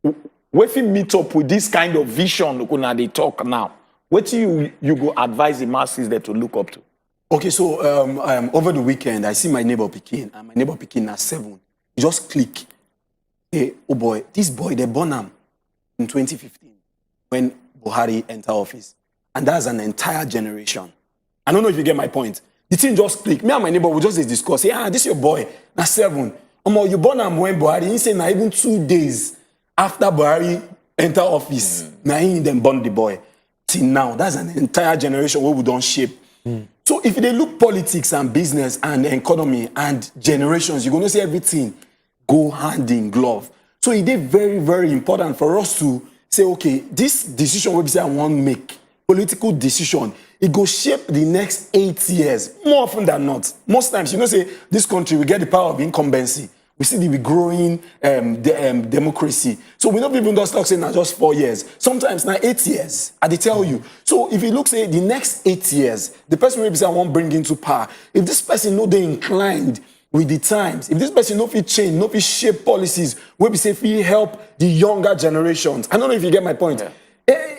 if you meet up with this kind of vision, they talk now. What do you go advise the masses there to look up to? Okay, so over the weekend, I see my neighbor Pekin, and my neighbor Pekin at 7. You just click. Hey, oh boy, this boy, they born him in 2015 when Buhari entered office. And that's an entire generation. I don't know if you get my point. The thing just click. Me and my neighbor will just discuss. Say, this is your boy, na 7. You born him when Buhari, he say, na even 2 days after Buhari entered office, na him then born the boy. Till now, that's an entire generation where we don't shape. So if they look politics and business and economy and generations, you're going to see everything go hand in glove. So it is very, very important for us to say, okay, this decision we say I want to make, political decision, it go shape the next 8 years, more often than not. Most times, say, this country, we get the power of incumbency. We see the growing democracy. So we don't even just talk saying now just 4 years. Sometimes now 8 years, I tell you. So if you look, say, the next 8 years, the person maybe say I want to bring into power. If this person know they inclined with the times, if this person know fit change, know fit shape policies, we be say fit help the younger generations. I don't know if you get my point. Yeah.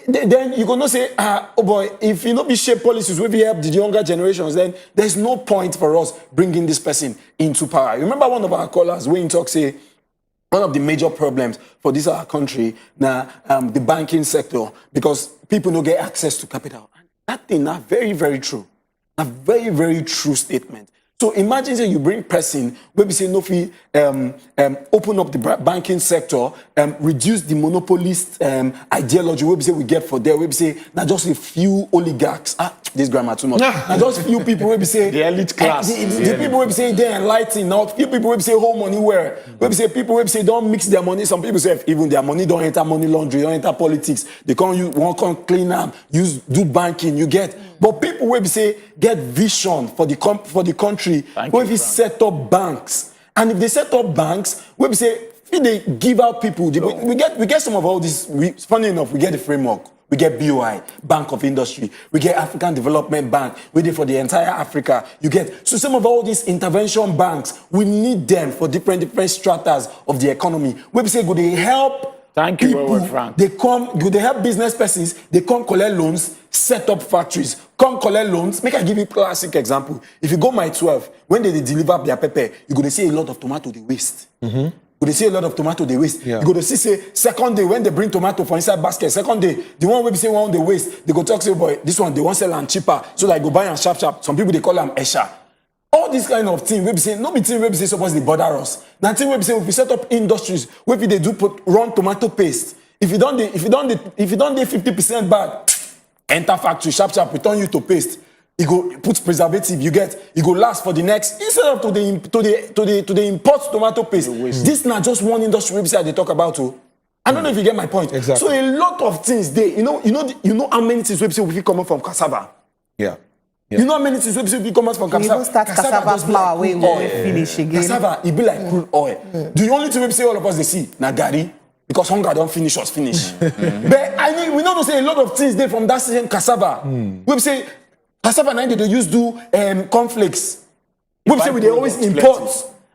Then you're going to say, oh boy, if you not be shape policies, we help the younger generations, then there's no point for us bringing this person into power. You remember one of our callers, when talk say, one of the major problems for this our country, now the banking sector, because people don't get access to capital. And that thing, now very, very true. A very, very true statement. So imagine that you bring person, where we say no fee, open up the banking sector, reduce the monopolist ideology, where we say we get for there, where we say now just a few oligarchs. This grammar too much. Now just a few people where we say the elite class. The people where we say they're enlightened. Now few people where we say hold money where we say people where we say don't mix their money. Some people say if even their money don't enter money laundry, don't enter politics. They can't use one can't clean up, do banking. You get. But people where we say get vision for the country, where we set up banks, and if they set up banks, where we say if they give out people, we get some of all this. Funny enough, we get the framework. We get BOI, Bank of Industry. We get African Development Bank. We did for the entire Africa. You get so some of all these intervention banks. We need them for different stratas of the economy. Where we say go they help. Thank you, people, Frank. They help business persons, they come collect loans, set up factories, come collect loans. Make I give you a classic example. If you go my 12, when they deliver their pepper, you're going to see a lot of tomato they waste. You're going to see a lot of tomato they waste. Yeah. You're going to see, say, second day, when they bring tomato for inside basket, second day, the one where we say one they waste, they go talk, say, boy, this one, they want sell and cheaper. So like go buy and sharp. Some people, they call them Esha. All these kind of things, we be saying, no be thing we be say supposed to bother us. Now thing we be saying, if we set up industries, where they do run tomato paste. If you don't do 50% back, enter factory, sharp, return you to paste. You go put preservative, you go last for the next. Instead of to the import tomato paste. This not just one industry we say they talk about too. I don't know if you get my point. Exactly. So a lot of things there, you know how many things we say we come from cassava. Yeah. You know how many things we come from cassava? You even start cassava flour like we finish again. Cassava, it be like crude oil. The only thing we say all of us they see, na gari, because hunger don't finish us finish. But I mean, we know to say a lot of things there from that same cassava. We say Cassava now they use do conflicts. We say we they always import.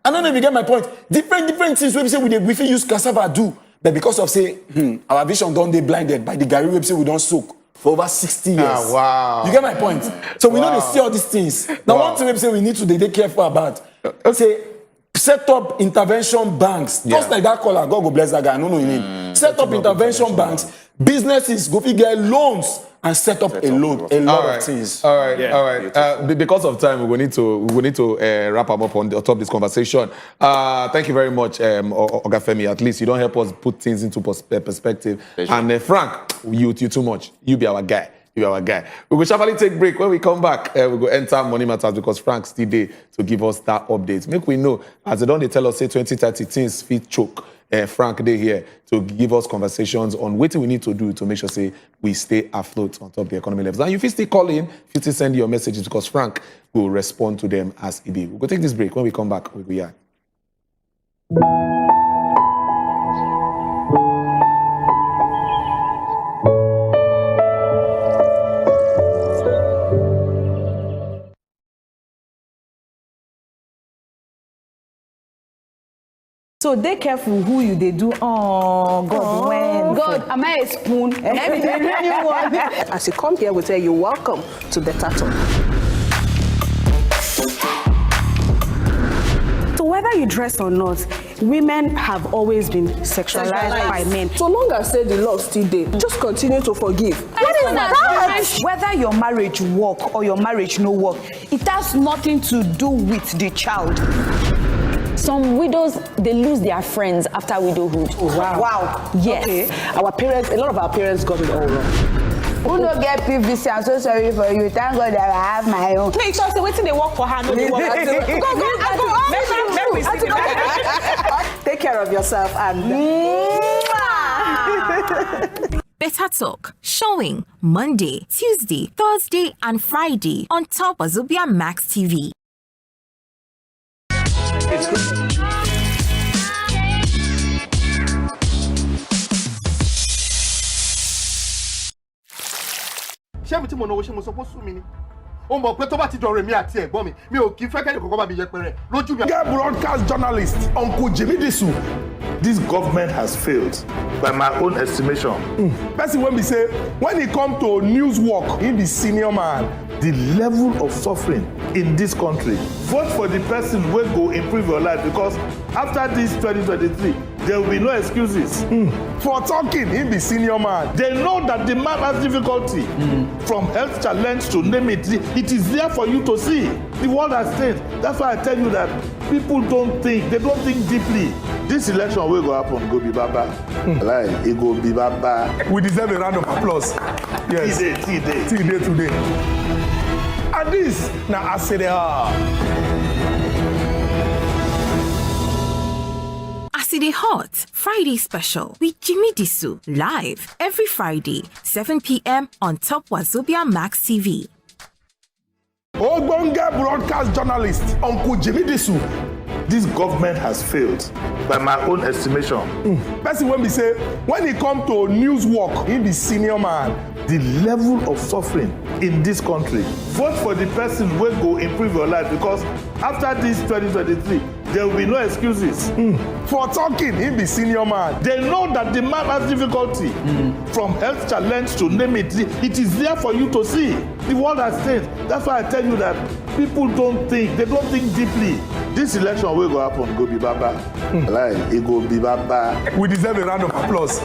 I don't know if you get my point. Different things we say we fit use cassava do, but because of say our vision don't they blinded by the Gary we say we don't soak for over 60 years. Ah, wow. You get my point? So we know they see all these things. Now one thing we say we need to be careful about. Say set up intervention banks. Just like that caller, God go bless that guy. I don't know his name. Set up intervention banks. Businesses go get loans and set up a lot of things. All right. Because of time, we need to wrap up on top of this conversation. Thank you very much, Ogafemi. At least you don't help us put things into perspective. And Frank, you too much. You be our guy. You are our guy. We will sharply take a break. When we come back, we go enter Money Matters because Frank's still there to give us that update. Make we know, as they don't tell us, say 2030 things fit choke. Frank they here to give us conversations on what we need to do to make sure say we stay afloat on top of the economy levels. And if you still call in, if you still send your messages because Frank will respond to them as it be. We'll go take this break. When we come back, we'll be here. So they careful who you they do. Oh God, when God, am I a spoon? As you come here, we tell you welcome to Better Talk. So whether you dress or not, women have always been sexualized by men. So long as say the law still there, just continue to forgive. What is that? Whether your marriage work or your marriage no work, it has nothing to do with the child. Some widows, they lose their friends after widowhood. Oh, wow. Yes. Okay. Our parents, a lot of our parents got it all wrong. Who don't get PVC? I'm so sorry for you. Thank God that I have my own. Make sure waiting they work for her. No, they work Take care of yourself and. Better Talk, showing Monday, Tuesday, Thursday, and Friday on top of Wazobia Max TV. It's good. Ṣé mi tí mo náwó ṣé mo sọ fún sùn mi ni? Ó mọ̀ pé tó bá ti dọ̀rọ̀ èmi àti ẹ̀gbọ́n mi ò kí fẹ́ kẹ́ni kọ́kọ́ bá mi yẹpẹrẹ lójú mi. Get broadcast journalist Uncle Jimmy Disu. This government has failed by my own estimation. Person when we say when it come to news work, he be senior man. The level of suffering in this country. Vote for the person who go improve your life because after this 2023, there will be no excuses. For talking, he be senior man. They know that the man has difficulty. From health challenge to name it, it is there for you to see. The world has changed. That's why I tell you that people don't think, they don't think deeply. This election will go happen, go be baba. Like, it go be baba. We deserve a round of applause. Yes. T-Day today. And this, now I say they are. Aside Hot Friday special with Jimmy Disu live every Friday 7 p.m. on top Wazobia Max TV. Ogbonge broadcast journalist Uncle Jimmy Disu. This government has failed by my own estimation. Person when we say when it come to news work, he be senior man. The level of suffering in this country. Vote for the person who go improve your life because after this 2023, there will be no excuses. For talking, he be senior man. They know that the man has difficulty. From health challenge to name it, it is there for you to see. The world has changed. That's why I tell you that people don't think, they don't think deeply. This election will go happen, go be baba. Like, it go be baba. We deserve a round of applause.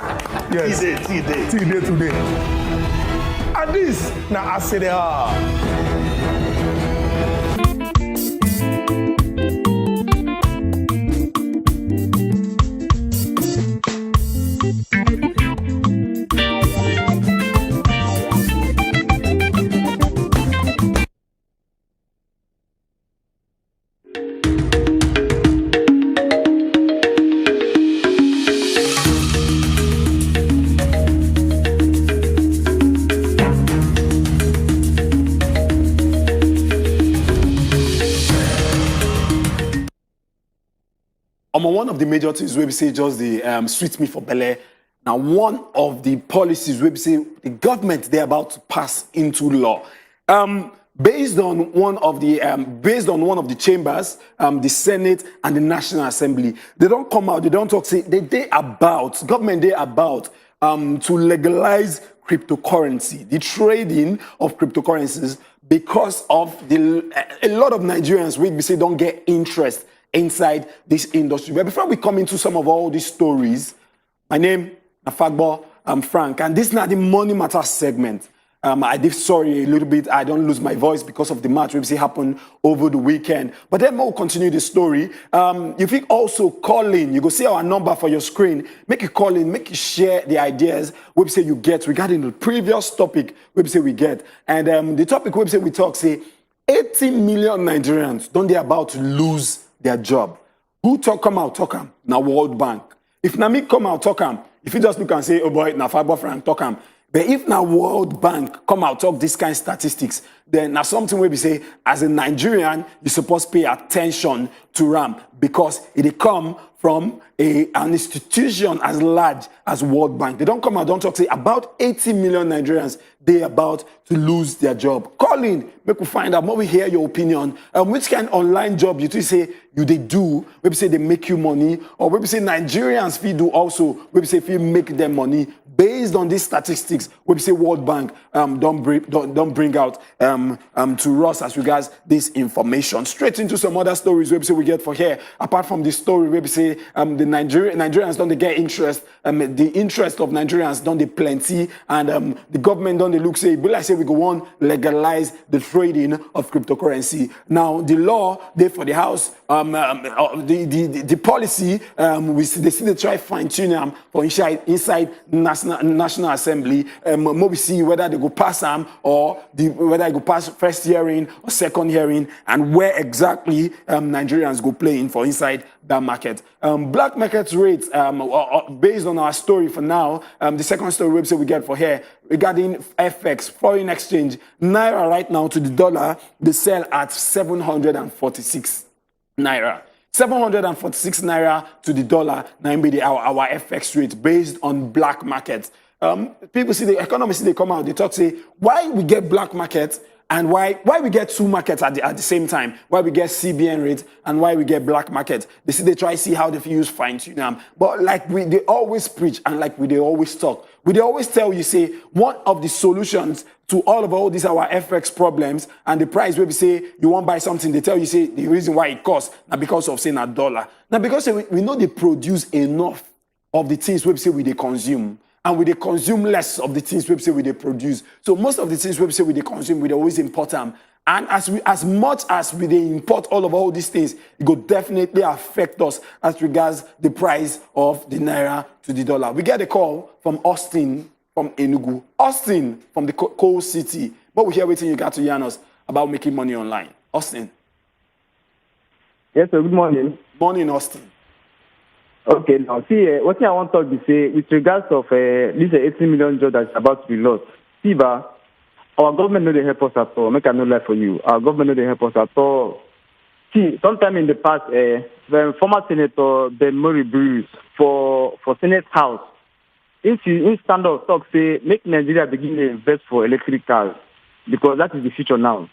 Yes. T-Day today. And this, now I say they are. One of the major things we say just the sweet me for belle. Now, one of the policies we say the government they're about to pass into law. based on one of the chambers, the Senate and the National Assembly. They don't come out, they don't talk, say government they about to legalize cryptocurrency, the trading of cryptocurrencies, because of a lot of Nigerians we say don't get interest inside this industry. But before we come into some of all these stories, my name is Fagbo, I'm Frank, and this is not the Money Matter segment. I did sorry a little bit. I don't lose my voice because of the match we see happen over the weekend. But then we'll continue the story. If you also call in, you go see our number for your screen. Make you call in, make you share the ideas we say you get regarding the previous topic we say we get. And the topic we say we talk, say 80 million Nigerians don't they about to lose their job. Who come out talk am? Now World Bank. If na me come out talk am, if you just look and say, oh boy, na Fagbo Frank talk am. But if now World Bank come out talk this kind of statistics, then now something where we say, as a Nigerian, you're supposed to pay attention to RAM because it come from an institution as large as World Bank. They don't come out, don't talk, say about 80 million Nigerians, they about to lose their job. Call in, make we find out, we hear your opinion. Which kind of online job you say they do, maybe say they make you money, or maybe say Nigerians feel do also, maybe say feel make them money. Based on these statistics, we say World Bank don't bring out to us as regards this information. Straight into some other stories we say we get for here. Apart from this story, we say the Nigerians don't they get interest. The interest of Nigerians don't they plenty, and the government don't they look say, but like say we go on legalize the trading of cryptocurrency. Now the law they for the house, the policy we see they try fine tune them for inside National Assembly. We see whether they go pass them or whether they go pass first hearing or second hearing, and where exactly Nigerians go play in for inside that market. Black market rates, based on our story for now, the second story website we get for here regarding FX, foreign exchange, Naira right now to the dollar, they sell at 746 Naira. 746 Naira to the dollar, now be our FX rate based on black market. People see the economists, they come out, they talk, say, why we get black market and why we get two markets at the same time, why we get CBN rate and why we get black market. They try to see how they use fine tune them. But like they always preach and like they always talk, they always tell you, say, one of the solutions to all these our FX problems and the price where we say you want to buy something, they tell you, say, the reason why it costs, not because of saying a dollar. Now, because we know they produce enough of the things we say they consume. And we they consume less of the things we say we they produce. So most of the things we say we they consume, we always import them. And as much as we they import all these things, it will definitely affect us as regards the price of the Naira to the dollar. We get a call from Austin from Enugu. Austin from the coal city. But we hear waiting you got to yarn us about making money online. Austin. Yes, sir. Good morning. Morning, Austin. Okay, now see, what I want to talk is say, with regards of this 80 million job that's about to be lost. See, our government know they help us at all. Make I no lie for you. Our government know they help us at all. See, sometime in the past, the former Senator Ben Murray Bruce for Senate House, in stand up talk say make Nigeria begin to invest for electric cars because that is the future now.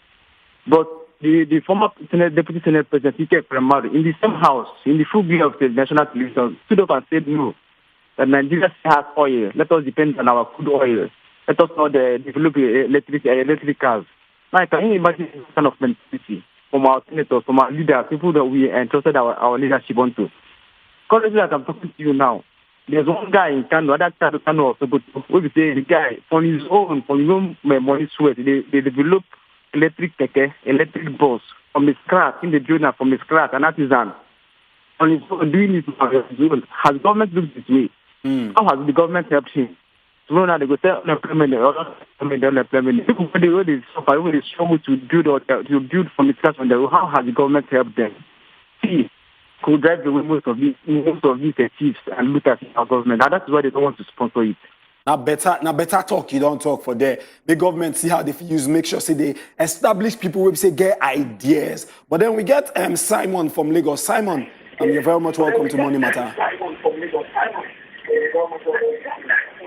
But the former Deputy Senate President Ike Premari in the same house, in the full view of the national television, stood up and said no, that Nigeria has oil. Let us depend on our crude oil. Let us not develop electric cars. Now, can you imagine this kind of mentality from our senators, from our leaders, people that we entrusted our leadership onto? Currently, as I'm talking to you now, there's one guy in Kano, other side of Kano, we be say the guy, from his own money sweat, they develop electric bus from the scratch, in the journal from the scratch, an artisan. On his own, doing it on his own. Has government looked this way? How has the government helped him? So now they go say unemployment. People when they suffer, when they struggle to build from the scratch on their own, how has the government helped them? See, could drive away most of these thieves and look at our government. And that's why they don't want to sponsor it. Now better talk, you don't talk for there. The government see how they use, make sure say they establish people who say get ideas. But then we get Simon from Lagos. Simon, you're very much welcome to Money Matter.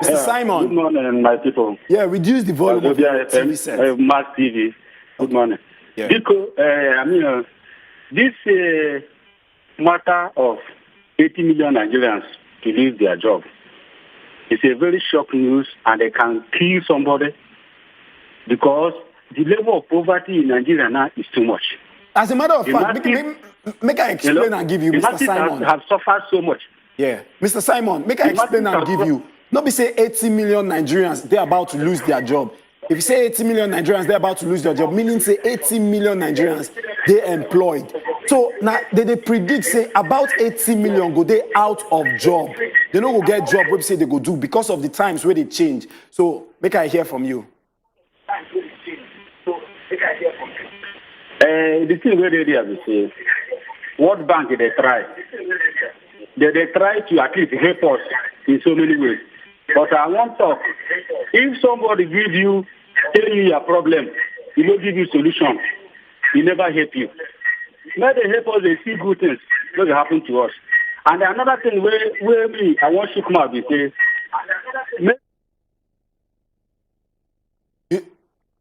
Mr. Simon. Good morning, my people. Yeah, reduce the volume of your TV set. Max TV. Good morning. Yeah. Because, this matter of 80 million Nigerians to lose their job is a very shock news, and they can kill somebody because the level of poverty in Nigeria now is too much. As a matter of fact, make I explain and give you, Mr. Simon. Have suffered so much. Yeah, Mr. Simon, make I explain and give you. Not be say 80 million Nigerians, they're about to lose their job. If you say 80 million Nigerians, they're about to lose their job, meaning say 80 million Nigerians, they're employed. So now they predict say about 80 million go they out of job. They don't go get job, we say they go do because of the times where they change. So make I hear from you. The thing where they have to say, World Bank they try. They try to at least help us in so many ways. But I want to talk. If somebody gives you, tell you your problem, he will give you solution. He never help you. Let them help us, they see good things that will happen to us. And another thing where me, I want to come out and say,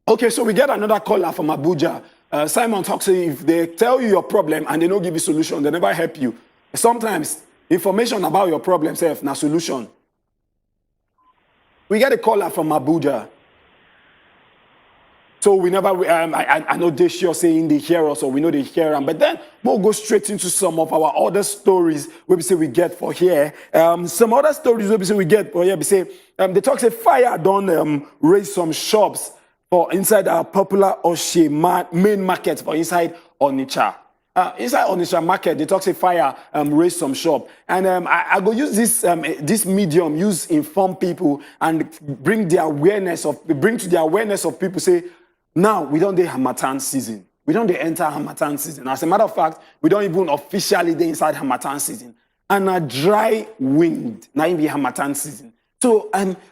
okay, so we get another caller from Abuja. Simon talks, if they tell you your problem and they don't give you solution, they never help you. Sometimes information about your problem self, na solution. We get a caller from Abuja. So we never, I know they sure saying they hear us or we know they hear them, but then we'll go straight into some of our other stories where we say we get for here. Some other stories where we say we get for here, we say, they talk say fire don't raise some shops for inside our popular Oshe main market for inside Onitsha. Inside Onitsha market, they talk say fire raise some shop. And I go use this medium, inform people and bring to the awareness of people say, now we don't do Harmattan season. We don't enter Harmattan season. As a matter of fact, we don't even officially dey inside Harmattan season. And a dry wind, now in the Harmattan season. So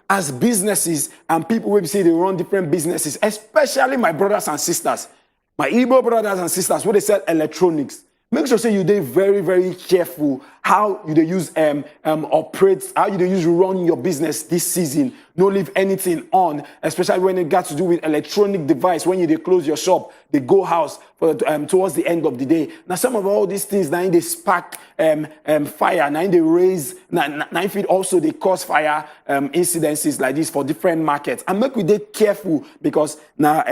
as businesses and people will say they run different businesses, especially my brothers and sisters, my Igbo brothers and sisters, where they sell electronics, make sure say you dey very, very careful how you dey use operate, how you dey use run your business this season. No leave anything on, especially when it got to do with electronic device. When you dey close your shop, they go house for towards the end of the day. Now some of all these things now they spark fire, now they raise, now if it also they cause fire incidences like this for different markets. And make we dey careful because now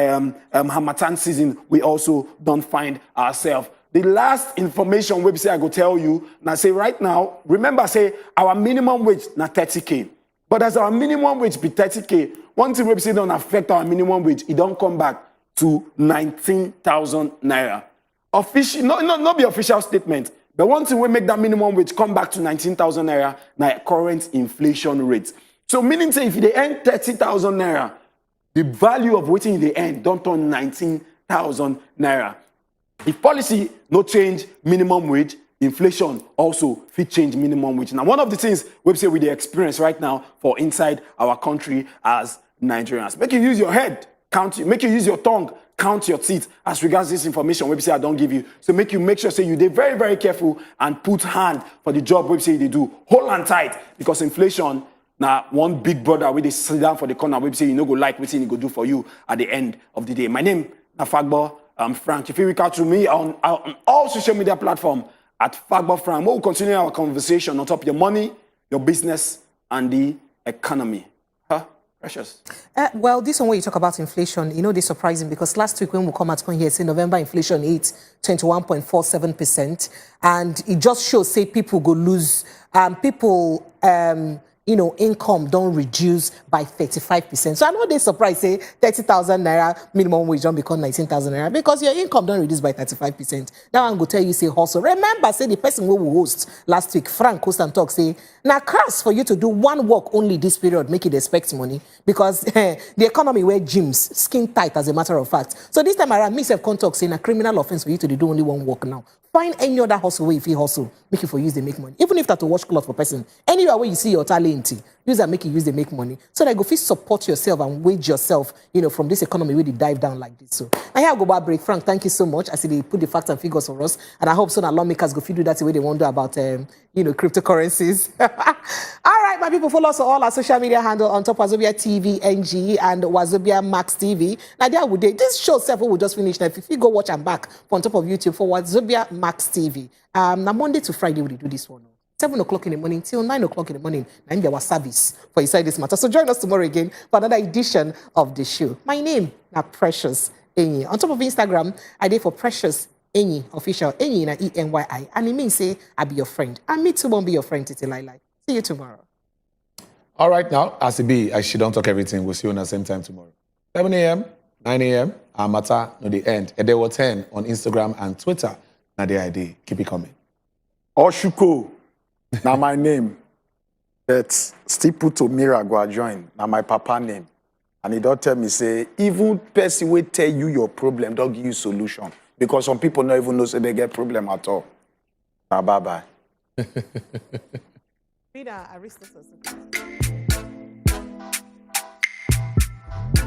Harmattan season we also don't find ourselves. The last information we say I go tell you, now say right now, remember say our minimum wage na 30K. But as our minimum wage be 30K, one thing we say don't affect our minimum wage, it don't come back to 19,000 naira. Official, not the official statement, but one thing we make that minimum wage come back to 19,000 naira, na current inflation rate. So meaning say if they earn 30,000 naira, the value of waiting in the end don't turn 19,000 naira. If policy no change minimum wage, inflation also fit change minimum wage. Now, one of the things we say we dey experience right now for inside our country as Nigerians. Make you use your head, make you use your tongue, count your teeth as regards this information we say I don't give you. So make sure say you dey very, very careful and put hand for the job we say they do. Hold on tight because inflation now one big brother where they sit down for the corner we say you no go like wetin he go do for you at the end of the day. My name na Fagbo. I'm Frank. If you reach out to me on all social media platforms at Fagbo Frank, we'll continue our conversation on top of your money, your business, and the economy. Huh? Precious. Well, this one where you talk about inflation, they're surprising because last week when we come here, say November inflation hit 21.47%, and it just shows say people go lose, income don't reduce by 35%. So I know they surprised, say 30,000 naira minimum wage don't become 19,000 naira because your income don't reduce by 35%. Now I'm going to tell you, say hustle. Remember, say the person who host last week, Frank host and talk, say, now crass for you to do one work only this period, make it expect money because the economy where gyms, skin tight as a matter of fact. So this time around, me self talk saying a criminal offense for you to do only one work now. Find any other hustle way if you hustle, make it for use, they make money. Even if that to wash clothes for person. Anywhere where you see your talent, use that make it use, they make money. So that go fit support yourself and wage yourself, from this economy where they dive down like this. So now here I go back break. Frank, thank you so much. I see they put the facts and figures for us. And I hope so that lawmakers go fit do that the way they want to do about cryptocurrencies. All right, my people, follow us on all our social media handle on top Wazobia TV NG and Wazobia Max TV. Now, there would this show several will just finish now. If you go watch and back on top of YouTube for Wazobia Max TV. Now, Monday to Friday, we do this one. 7 o'clock in the morning till 9 o'clock in the morning. And there was service for Inside This Matter. So join us tomorrow again for another edition of the show. My name is Precious Enyi. On top of Instagram, I did for Precious Enyi official. Enyi na ENYI. And it means say I'll be your friend. And me too won't be your friend till I like. See you tomorrow. All right, now, as it be, she don't talk everything. We'll see you on the same time tomorrow. 7 a.m., 9 a.m., our matter, no the end. And there were 10 on Instagram and Twitter. Now the idea. Keep it coming. Oshuko. Now my name. But still put to Miragwa join. Now my papa name. And he don't tell me, say, even person will tell you your problem, don't give you solution. Because some people don't even know say they get problem at all. Bye-bye. Rita Aristos.